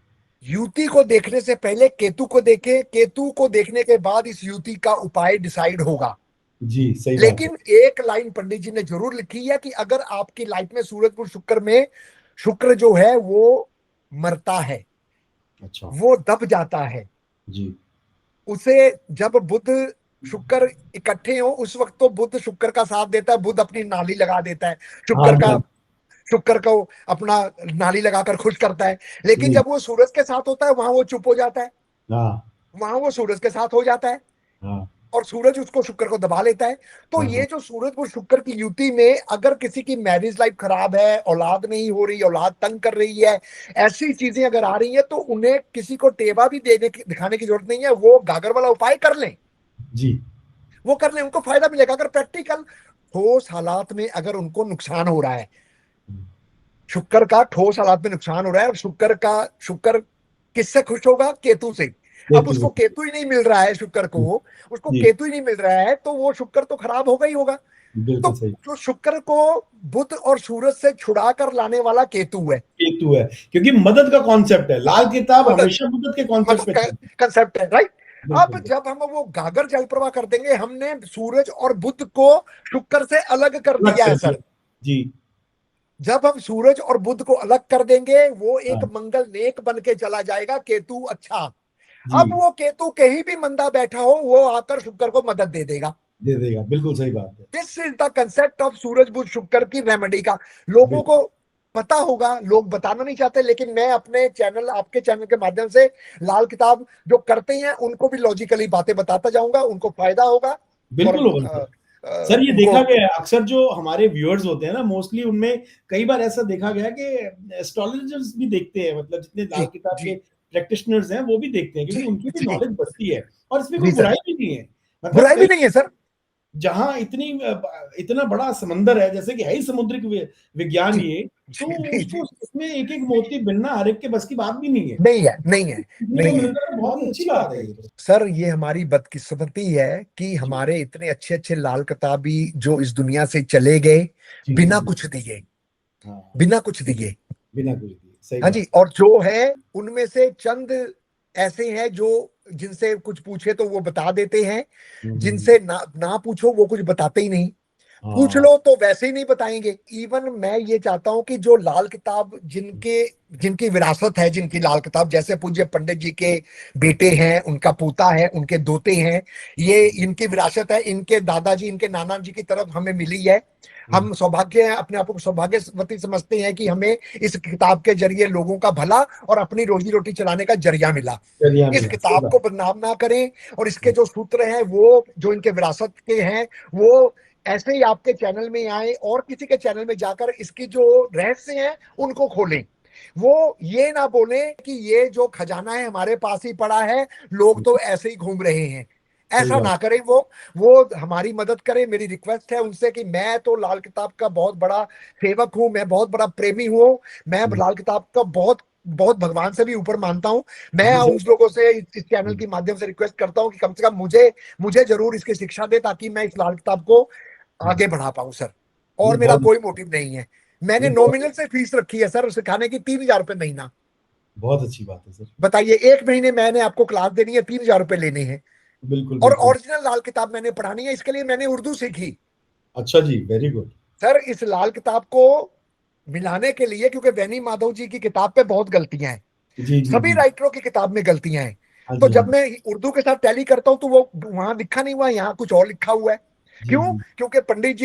युति को देखने से पहले केतु को देखें, केतु को देखने के बाद इस युति का उपाय डिसाइड होगा। जी सही बात है। लेकिन एक लाइन पंडित जी ने जरूर लिखी है कि अगर आपकी लाइफ में सूरज बुध शुक्र में शुक्र जो है वो मरता है, अच्छा। वो दब जाता है, जी उसे जब बुध शुक्र इकट्ठे हो उस वक्त तो बुध शुक्र का साथ देता है, बुध अपनी नाली लगा देता है, हाँ जी शुक्र को अपना नाली लगाकर खुश करता है। लेकिन जी जब वो सूरज के साथ होता है वहां वो चुप हो जाता है। हाँ वहां वो सूरज के साथ हो जाता है हाँ और सूरज उसको शुक्र को दबा लेता है। तो हाँ ये हाँ जो सूरज वो शुक्र की युति में अगर किसी की मैरिज लाइफ खराब है, औलाद नहीं हो रही, औलाद तंग कर रही है, ऐसी चीजें अगर आ रही है, तो उन्हें किसी को टेवा भी दिखाने की जरूरत नहीं है, वो गागर वाला उपाय कर लें, जी। वो कर लें, उनको फायदा मिलेगा। अगर प्रैक्टिकल ठोस हालात में अगर उनको नुकसान हो रहा है, शुक्र का ठोस हालात में नुकसान हो रहा है, और शुक्र किससे खुश होगा? केतु से। अब केतु उसको से। केतु ही नहीं मिल रहा है, शुक्र को उसको जी केतु ही नहीं मिल रहा है, तो वो शुक्र तो खराब होगा ही होगा। तो बिल्कुल सही। जो शुक्र को बुध और सूरज से छुड़ा कर लाने वाला केतु है, केतु है, क्योंकि मदद का कॉन्सेप्ट है, लाल किताब मदद हमेशा मदद के कॉन्सेप्ट मदद पे का चलती है। कंसेप्ट है, राइट। अब बिल्कुल। जब हम वो गागर जल प्रवाह कर देंगे, हमने सूरज और बुध को शुक्र से अलग कर अलग दिया कर है दिया। सर। जी। जब हम सूरज और बुध को अलग कर देंगे, वो एक हाँ मंगल नेक बन के चला जाएगा, केतु अच्छा। जी। अब वो केतु कहीं भी मंदा बैठा हो, वो आकर शुक्र को मदद दे देगा। दे देगा, बिल्कुल सही बात है। This is the concept of Suraj Budh Shukra की रेमेडी का। लोगों बिल्कुल। को पता होगा, लोग बताना नहीं चाहते, लेकिन मैं अपने चैनल, आपके चैनल के माध्यम से लाल किताब जो करते हैं उनको भी लॉजिकली बातें बताता जाऊंगा, उनको फायदा होगा। और बिल्कुल होगा सर। सर ये उनको देखा गया है अक्सर जो हमारे व्यूअर्स होते हैं ना, मोस्टली उनमें कई बार ऐसा देखा गया है कि एस्ट्रोलॉजर्स भी देखते हैं, मतलब जितने जी लाल किताब के जी प्रैक्टिशनर्स हैं वो भी देखते हैं, जी क्योंकि उनकी भी जी नॉलेज बढ़ती है और इसमें कोई जी सर, बुराई भी नहीं है। मतलब बुराई भी कई नहीं है सर। जहां इतना बड़ा समंदर है, जैसे कि है ही समुद्रिक विज्ञान जी ये, तो जी जी उसको जी, उसमें एक एक मोती बिनना हर एक के बस की बात भी नहीं है। नहीं है, नहीं है, सीखने को नहीं है। मिलता है तो बहुत ही अच्छी बात है ये तो। सर ये हमारी बदकिस्मती है कि जी हमारे इतने अच्छे अच्छे लाल किताबी जो इस दुनिया से चले गए जी जी बिना जी। कुछ दिए, हाँ। बिना कुछ दिए। बिना कुछ दिए, सही हाँ बात। जी, और जो है उनमें से चंद ऐसे हैं जो जिनसे कुछ पूछे तो वो बता देते हैं, हम्म। जिनसे ना ना पूछो वो कुछ बताते ही नहीं। पूछ हाँ लो तो वैसे ही नहीं बताएंगे। इवन मैं ये चाहता हूं कि जो लाल किताब जिनके जिनकी विरासत है, जिनकी लाल किताब, जैसे पूज्य पंडित जी के बेटे हैं, उनका पोता है, उनके दोते हैं, ये इनकी विरासत है, इनके दादाजी, इनके नाना जी की तरफ हमें मिली है। हम सौभाग्य अपने आप को सौभाग्यवती समझते हैं कि हमें इस किताब के जरिए लोगों का भला और अपनी रोजी रोटी चलाने का जरिया मिला। जरिया इस मिला, सही किताब बात। को बदनाम ना करें, और इसके जो सूत्र हैं वो जो इनके विरासत के हैं, वो ऐसे ही आपके चैनल में आए और किसी के चैनल में जाकर इसकी जो रहस्य हैं उनको खोलें। वो ये ना बोले कि ये जो खजाना है हमारे पास ही पड़ा है, लोग तो ऐसे ही घूम रहे हैं। सही ऐसा बात। ना करें। वो हमारी मदद करें। मेरी रिक्वेस्ट है उनसे कि मैं तो लाल किताब का बहुत बड़ा सेवक हूं, मैं बहुत बड़ा प्रेमी हूं, मैं लाल किताब का बहुत बहुत भगवान से भी ऊपर मानता हूं। मैं जी उन सर। लोगों से इस चैनल के माध्यम से रिक्वेस्ट करता हूं कि कम से कम मुझे मुझे जरूर इसकी शिक्षा दे, ताकि मैं इस लाल किताब को आगे बढ़ा पाऊं सर। और नहीं मेरा बहुत, कोई मोटिव नहीं है। मैंने नहीं बहुत, नॉमिनल से फीस रखी है सर सिखाने की, 3,000 रुपये महीना। बहुत अच्छी बात है सर। बताइए, एक महीने मैंने आपको क्लास देनी है, 3,000 रुपये लेने हैं। बिल्कुल और बिल्कुल। ओरिजिनल लाल किताब मैंने पढ़ानी है, इसके लिए मैंने उर्दू सीखी। अच्छा जी, वेरी गुड। सर इस लाल किताब को मिलाने के लिए, क्योंकि वैनी माधव जी की किताब पे बहुत गलतियां हैं, जी जी सभी जी। राइटरों की किताब में गलतियां हैं। हाँ तो जी हाँ जब जी। मैं उर्दू के साथ टैली करता हूं तो वो वहां लिखा नहीं हुआ, यहाँ कुछ और लिखा हुआ है। जी क्यों? जी। क्योंकि पंडित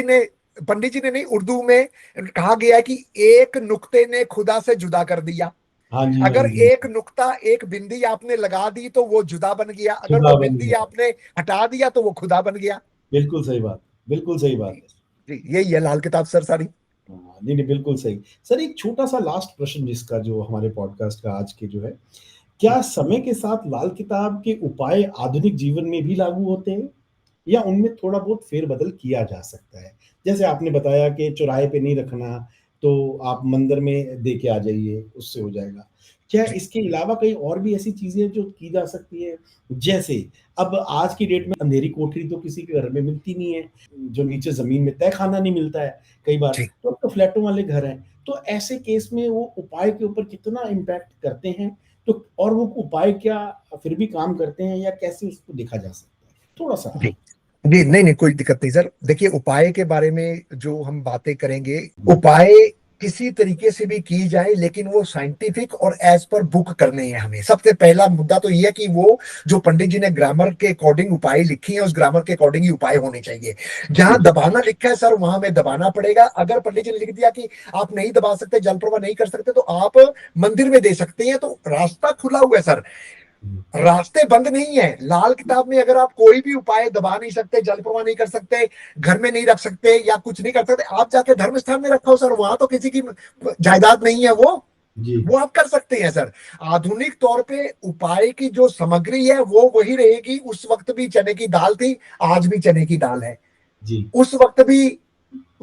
जी ने नहीं, उर्दू में कहा गया है कि एक नुक्ते ने खुदा से जुदा कर दिया। हाँ जी हाँ अगर जी। एक नुक्ता, एक बिंदी आपने लगा दी तो वो जुदा बन गया, अगर खुदा वो बन बिंदी गया। आपने हटा दिया तो वो खुदा बन गया। बिल्कुल सही बात, बिल्कुल सही जी बात है। जी, यही है लाल किताब सर सारी। हाँ, नहीं नहीं बिल्कुल सही। सर एक छोटा सा लास्ट प्रश्न जिसका जो हमारे पॉडकास्ट का आज के जो है, क्या समय के साथ लाल किताब के उपाय आधुनिक जीवन में भी लागू होते हैं, या उनमें थोड़ा बहुत फेरबदल किया जा सकता है? जैसे आपने बताया कि चौराहे पे नहीं रखना, तो आप मंदिर में दे के आ जाइए, उससे हो जाएगा। क्या जी इसके अलावा कहीं और भी ऐसी चीज़ें जो की जा सकती है? जैसे अब आज की डेट में अंधेरी कोठरी तो किसी के घर में मिलती नहीं है, जो नीचे ज़मीन में तहखाना नहीं मिलता है कई बार, जी तो अब तो फ्लैटों वाले घर हैं। तो ऐसे केस में वो उपाय के ऊपर कितना इम्पैक्ट करते हैं? तो और वो उपाय क्या फिर भी काम करते हैं, या कैसे उसको देखा जा सकता है? थोड़ा-सा जी आप। जी, नहीं नहीं, कोई दिक्कत नहीं सर। देखिए, उपाय के बारे में जो हम बातें करेंगे, उपाय किसी तरीके से भी की जाए, लेकिन वो साइंटिफिक और एज पर बुक करने हैं हमें। सबसे पहला मुद्दा तो ये है कि वो जो पंडित जी ने ग्रामर के अकॉर्डिंग उपाय लिखी है, उस ग्रामर के अकॉर्डिंग ही उपाय होने चाहिए। जहां दबाना लिखा है सर, वहां हमें दबाना पड़ेगा। अगर पंडित जी ने लिख दिया कि आप नहीं दबा सकते, जल प्रवाह नहीं कर सकते, तो आप मंदिर में दे सकते हैं, तो रास्ता खुला हुआ है सर। रास्ते बंद नहीं है। लाल किताब में अगर आप कोई भी उपाय दबा नहीं सकते, जल प्रवाह नहीं कर सकते, घर में नहीं रख सकते या कुछ नहीं कर सकते, आप जाके धर्म स्थान में रखो सर, वहां तो किसी की जायदाद नहीं है जी वो आप कर सकते हैं सर। आधुनिक तौर पे उपाय की जो सामग्री है वो वही रहेगी। उस वक्त भी चने की दाल थी, आज भी चने की दाल है। जी, उस वक्त भी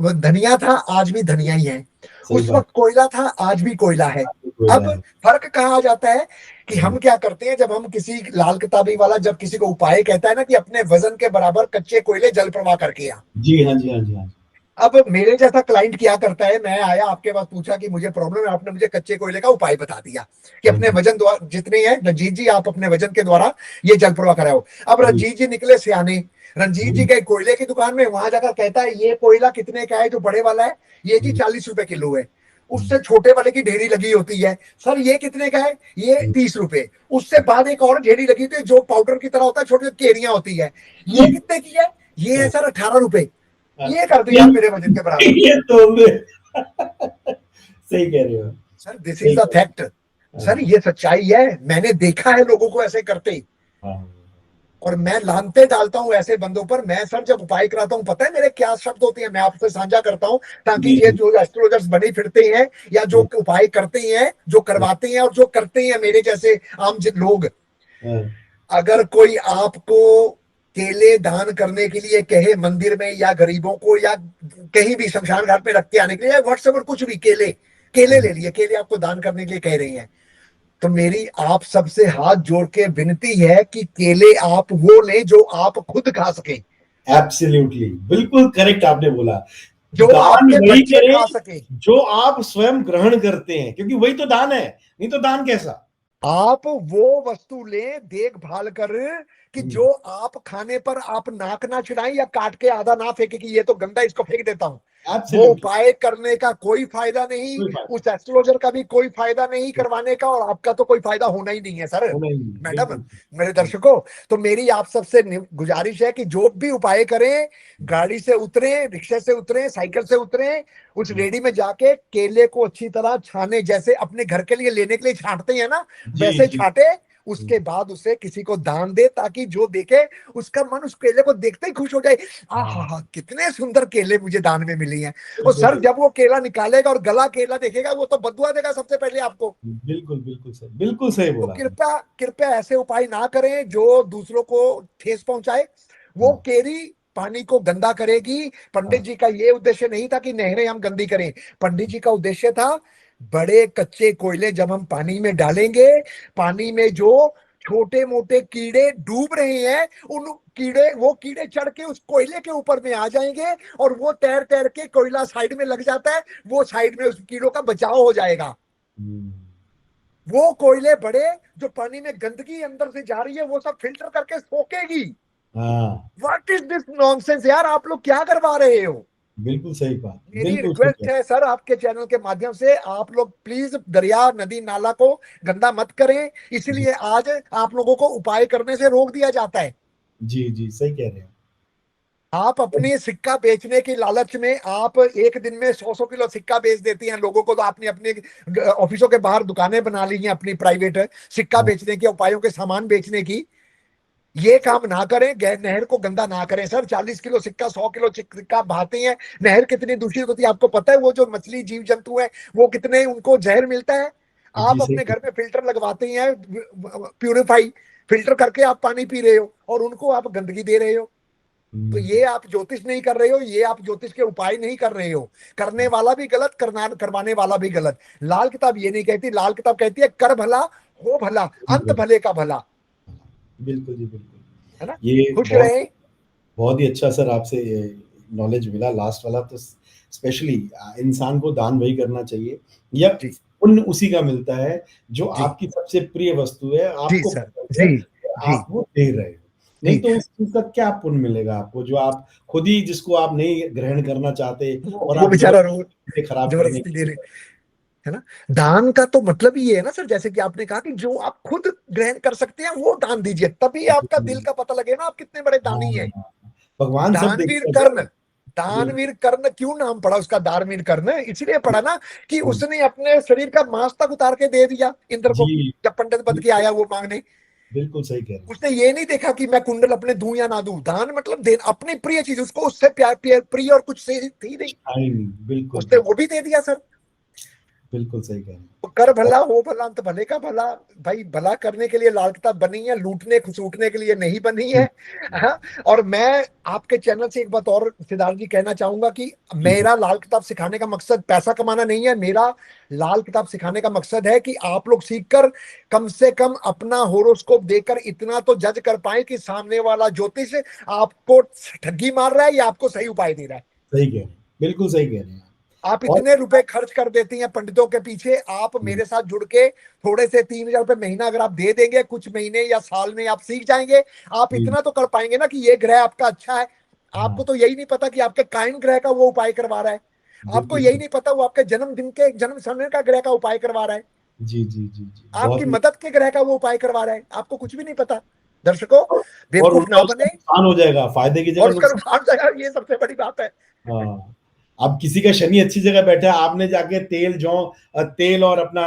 वो धनिया था, आज भी धनिया ही है। सही उस बात। वक्त कोयला था, आज भी कोयला है। कोयला अब है। फर्क कहाँ आ जाता है कि जी हम क्या करते हैं, जब हम किसी लाल किताबी वाला जब किसी को उपाय कहता है ना कि अपने वजन के बराबर कच्चे कोयले जल प्रवाह करके आ। जी, हाँ जी, हाँ जी, हाँ जी। अब मेरे जैसा क्लाइंट क्या करता है, मैं आया आपके पास, पूछा कि मुझे प्रॉब्लम है, आपने मुझे कच्चे कोयले का उपाय बता दिया कि हाँ अपने जी, वजन द्वारा जितने हैं, रंजीत जी आप अपने वजन के द्वारा ये जल प्रवाह कराओ। अब जी रंजीत जी निकले सियाने, रंजीत जी जी, गए कोयले की दुकान में, वहां जाकर कहता है ये कोयला कितने का है जो बड़े वाला है, ये जी जी, 40 रुपए किलो है। जी, उससे छोटे वाले की ढेरी लगी होती है, सर ये कितने का है, ये जी, 30 रुपए। उससे बाद एक और ढेरी लगी होती है जो पाउडर की तरह होता है, छोटी छोटी केरियां होती है, जी, ये कितने की है, ये है हाँ, सर 18 रुपए। हाँ। ये कर दो ये यार मेरे वजन के बराबर। ये तो सही कह रहे हो। सर दिस सही इज द कह फैक्ट। रहे हो। सर ये सच्चाई है, मैंने देखा है लोगों को ऐसे करते। हाँ, हाँ, और मैं लानते डालता हूं ऐसे बंदों पर। मैं सर जब उपाय कराता हूं, पता है मेरे क्या शब्द होते हैं, मैं आपसे साझा करता हूं ताकि जी, ये जी, जो एस्ट्रोलॉजर्स बने फिरते हैं या जो जी, उपाय करते हैं, जो करवाते हैं और जो करते हैं मेरे जैसे आम लोग, हाँ, अगर कोई आपको केले दान करने के लिए कहे मंदिर में या गरीबों को या कहीं भी शमशान घाट में रख के आने के लिए, व्हाट्सएप कुछ भी, केले केले हाँ, ले लिए, केले आपको दान करने के लिए कह रही हैं, तो मेरी आप सबसे हाथ जोड़ के विनती है कि केले आप वो लें जो आप खुद खा सके, एब्सोल्युटली, बिल्कुल करेक्ट आपने बोला। जो दान आपके वही बच्चे करें खा सके। जो आप स्वयं ग्रहण करते हैं, क्योंकि वही तो दान है, नहीं तो दान कैसा? आप वो वस्तु लें देखभाल कर कि हम्म, जो आप खाने पर आप नाक ना छिड़ाएं या काट के आधा ना फेंके कि ये तो गंदा, इसको फेंक देता हूं। वो एब्सोल्युटली, उपाय करने का कोई फायदा नहीं, कोई बात उस एस्ट्रोलॉजर का भी कोई फायदा नहीं करवाने का, और आपका तो कोई फायदा होना ही नहीं है सर। होना ही नहीं, मैडम, बिल्कुल। मेरे दर्शकों, तो मेरी आप सबसे गुजारिश है कि जो भी उपाय करें, गाड़ी से उतरे, रिक्शे से उतरे, साइकिल से उतरे, उस रेडी में जाके केले को अच्छी तरह छाने, जैसे अपने घर के लिए लेने के लिए छांटते हैं ना, जी वैसे जी। छांटे। उसके बाद उसे किसी को दान दे ताकि जो देखे उसका मन उस केले को देखते ही खुश हो जाए। आ हा हाँ, हा, कितने सुंदर केले मुझे दान में मिली हैं। और बिल्कुल सर जब वो केला निकालेगा और गला केला देखेगा, वो तो बदुआ देगा सबसे पहले आपको। बिल्कुल, बिल्कुल सही तो बोला आपने। कृपया कृपया ऐसे उपाय ना करें जो दूसरों को ठेस पहुंचाए। वो हाँ, केरी पानी को गंदा करेगी। पंडित हाँ, जी का ये उद्देश्य नहीं था कि नहरें हम गंदी करें। पंडित जी का उद्देश्य था, बड़े कच्चे कोयले जब हम पानी में डालेंगे, पानी में जो छोटे मोटे कीड़े डूब रहे हैं, उन कीड़े, वो कीड़े चढ़ के उस कोयले के ऊपर में आ जाएंगे और वो तैर तैर के, कोयला साइड में लग जाता है, वो साइड में उस कीड़ों का बचाव हो जाएगा। हम्म, वो कोयले बड़े, जो पानी में गंदगी अंदर से जा रही है वो सब फिल्टर करके सोखेगी। हाँ, व्हाट इज दिस नॉनसेंस यार, आप लोग क्या करवा रहे हो। बिल्कुल सही बात, मेरी बिल्कुल सही रिक्वेस्ट बात। है सर, आपके चैनल के माध्यम से, आप लोग प्लीज दरिया नदी नाला को गंदा मत करें। जी इसलिए आज आप लोगों को उपाय करने से रोक दिया जाता है। जी जी, सही कह रहे हैं। आप अपने सिक्का बेचने की लालच में आप एक दिन में 100 100 किलो सिक्का बेच देती हैं लोगों को। तो आपने अपने ऑफिसों के बाहर दुकानें बना ली हैं अपनी प्राइवेट, सिक्का हाँ, बेचने की, उपायों के सामान बेचने की। ये काम ना करें, नहर को गंदा ना करें सर। 40 किलो सिक्का, 100 किलो सिक्का बहाते हैं। नहर कितनी दूषित होती है आपको पता है। वो जो मछली जीव जंतु है, वो कितने उनको जहर मिलता है। जी आप सही अपने कह घर में फिल्टर लगवाते हैं, प्यूरिफाई फिल्टर करके आप पानी पी रहे हो और उनको आप गंदगी दे रहे हो। तो हम्म, ये आप ज्योतिष नहीं कर रहे हो, ये आप ज्योतिष के उपाय नहीं कर रहे हो। करने वाला भी गलत, करवाने वाला भी गलत। लाल किताब ये नहीं कहती, लाल किताब कहती है कर भला हो भला, अंत बिल्कुल, भले का भला। बिल्कुल जी, बिल्कुल। है ना। ये खुश बहुत रहे। बहुत ही अच्छा सर आपसे नॉलेज मिला लास्ट वाला तो। स्पेशली इंसान को दान वही करना चाहिए या जी पुण्य उसी का मिलता है जो जी आपकी सबसे प्रिय वस्तु है, जी आपको सर। पसंद है, जी जी आप वो दे रहे हो। नहीं जी। तो उस चीज का क्या पुण्य मिलेगा आपको, जो आप खुद ही, जिसको आप नहीं ग्रहण करना चाहते और वो आप बेचारा रो, जबरदस्ती खराब करने जबरदस्ती की दे रहे। कोशिश है ना। दान का तो मतलब ही ये है ना सर, जैसे कि आपने कहा कि जो आप खुद ग्रहण कर सकते हैं वो दान दीजिए, तभी आपका करते दिल हैं। का पता लगे ना आप कितने बड़े दानी हैं। हाँ, भगवान सब दानवीर देखता है कर्ण, सर। बिल्कुल, दानवीर कर्ण क्यों नाम पड़ा उसका, दानवीर कर्ण इसलिए पड़ा ना कि हम्म, उसने अपने शरीर का मांस तक उतार के दे दिया इंद्र को, जी, जब पंडित बन के बिल्कुल, आया वो मांगने। बिल्कुल सही कह रहे हैं। उसने ये नहीं देखा कि मैं कुंडल अपने दूं या ना दूं। दान मतलब दे अपनी प्रिय चीज, उसको उससे प्यार प्रिय और कुछ से थी नहीं, शाइन, बिल्कुल, उसने बिल्कुल, वो भी दे दिया सर। बिल्कुल सही कह रहे हैं। तो कर और भला हो भला अंत भले का भला। भाई भला करने के लिए लाल किताब बनी है, लूटने खसूटने के लिए नहीं बनी है। जी, हाँ। और मैं आपके चैनल से एक बात और सिद्धार्थ जी कहना चाहूंगा कि जी, जी, मेरा लाल किताब सिखाने का मकसद पैसा कमाना नहीं है। मेरा लाल किताब सिखाने का मकसद है कि आप लोग सीखकर कम से कम अपना होरोस्कोप देकर इतना तो जज कर पाए कि सामने वाला ज्योतिष आपको ठगी मार रहा है या आपको सही उपाय दे रहा है। सही कह रहे हैं, बिल्कुल सही कह रहे हैं आप और इतने रुपए खर्च कर देती हैं पंडितों के पीछे, आप जी, मेरे साथ जुड़ के थोड़े से 3,000 रुपए महीना अगर आप दे देंगे, कुछ महीने या साल में आप सीख जाएंगे। आप जी, इतना तो कर पाएंगे ना कि ये ग्रह आपका अच्छा है। आपको हाँ, तो यही नहीं पता कि आपके कायन ग्रह का वो उपाय करवा रहा है। आपको बिल्कुल यही सही। नहीं पता वो आपके जन्मदिन के जन्म समय का ग्रह का उपाय करवा रहा है। जी, जी, जी, जी, आपकी बहुत ही। मदद के ग्रह का वो उपाय करवा रहा है, आपको कुछ भी नहीं पता। दर्शकों, और बेवकूफ उल्टा ना उसका बने। नुकसान हो जाएगा, फायदे की और जगह उसका नुकसान। नुकसान जाएगा, ये सबसे बड़ी बात है। हाँ, अब किसी का शनि अच्छी जगह बैठा है, आपने जाके तेल जौ तेल और अपना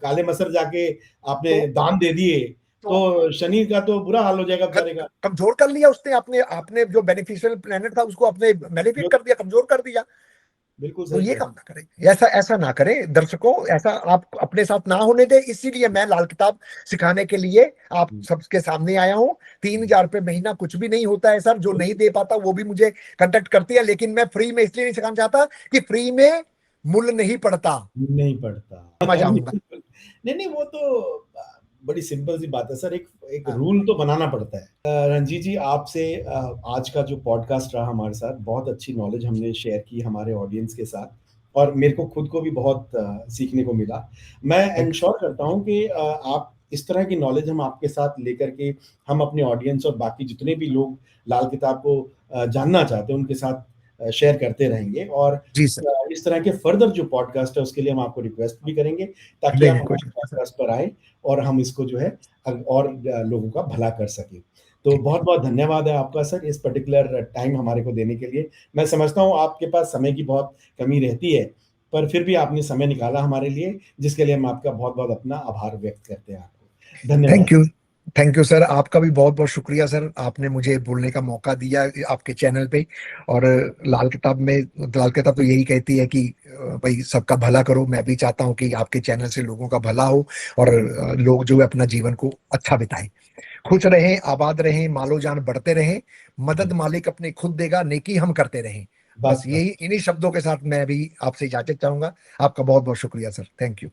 काले मसर जाके आपने तो दान दे दिए, तो तो शनि का तो बुरा हाल हो जाएगा बेचारे का। कमजोर कर लिया उसने। आपने आपने जो बेनिफिशियल प्लेनेट था उसको आपने मेलेफिक जो कर दिया, कमजोर कर दिया। बिल्कुल तो सही ये कह रहे काम हैं। ना करें, ऐसा ऐसा ना करें दर्शकों, ऐसा आप अपने साथ ना होने दें। इसीलिए मैं लाल किताब सिखाने के लिए आप हुँ, सबके सामने आया हूँ। तीन हुँ, हजार रुपये महीना कुछ भी नहीं होता है सर। जो नहीं दे पाता वो भी मुझे कांटेक्ट करती है, लेकिन मैं फ्री में इसलिए नहीं सिखाना चाहता कि फ्री में मूल्य नहीं पड़ता। नहीं पड़ता। समझ नहीं, आऊंगा। बिल्कुल। नहीं, नहीं, वो तो बड़ी सिंपल सी बात है सर, एक एक हाँ, रूल तो बनाना पड़ता है। रंजीत जी, आपसे आज का जो पॉडकास्ट रहा हमारे साथ, बहुत अच्छी नॉलेज हमने शेयर की हमारे ऑडियंस के साथ और मेरे को खुद को भी बहुत सीखने को मिला। मैं थैंक यू। एन्श्योर करता हूँ कि आप इस तरह की नॉलेज हम आपके साथ लेकर के हम अपने ऑडियंस और बाकी जितने भी लोग लाल किताब को जानना चाहते हैं, उनके साथ शेयर करते रहेंगे और जी सर। इस तरह के फर्दर जो पॉडकास्ट है उसके लिए हम आपको रिक्वेस्ट भी करेंगे ताकि नहीं आप नहीं, कोई हमारे नहीं सर। पॉडकास्ट पर आए और हम इसको जो है और लोगों का भला कर सकें। तो ठीक। बहुत-बहुत धन्यवाद है आपका सर इस पर्टिकुलर टाइम हमारे को देने के लिए। मैं समझता हूँ आपके पास समय की बहुत कमी रहती है, पर फिर भी आपने समय निकाला हमारे लिए, जिसके लिए हम आपका बहुत-बहुत अपना आभार व्यक्त करते हैं आपको। थैंक धन्यवाद। यू। थैंक यू सर, आपका भी बहुत बहुत शुक्रिया सर, आपने मुझे बोलने का मौका दिया आपके चैनल पे। और लाल किताब में, लाल किताब तो यही कहती है कि भाई सबका भला करो। मैं भी चाहता हूँ कि आपके चैनल से लोगों का भला हो और लोग जो है अपना जीवन को अच्छा बिताएं, खुश रहें, आबाद रहें, मालो जान बढ़ते रहें। मदद जी, मालिक अपनी खुद देगा, नेकी हम करते रहें। बस बस, बस। यही, इन्हीं शब्दों के साथ मैं भी आपसे इजाजत चाहूंगा। आपका बहुत बहुत शुक्रिया सर, थैंक यू।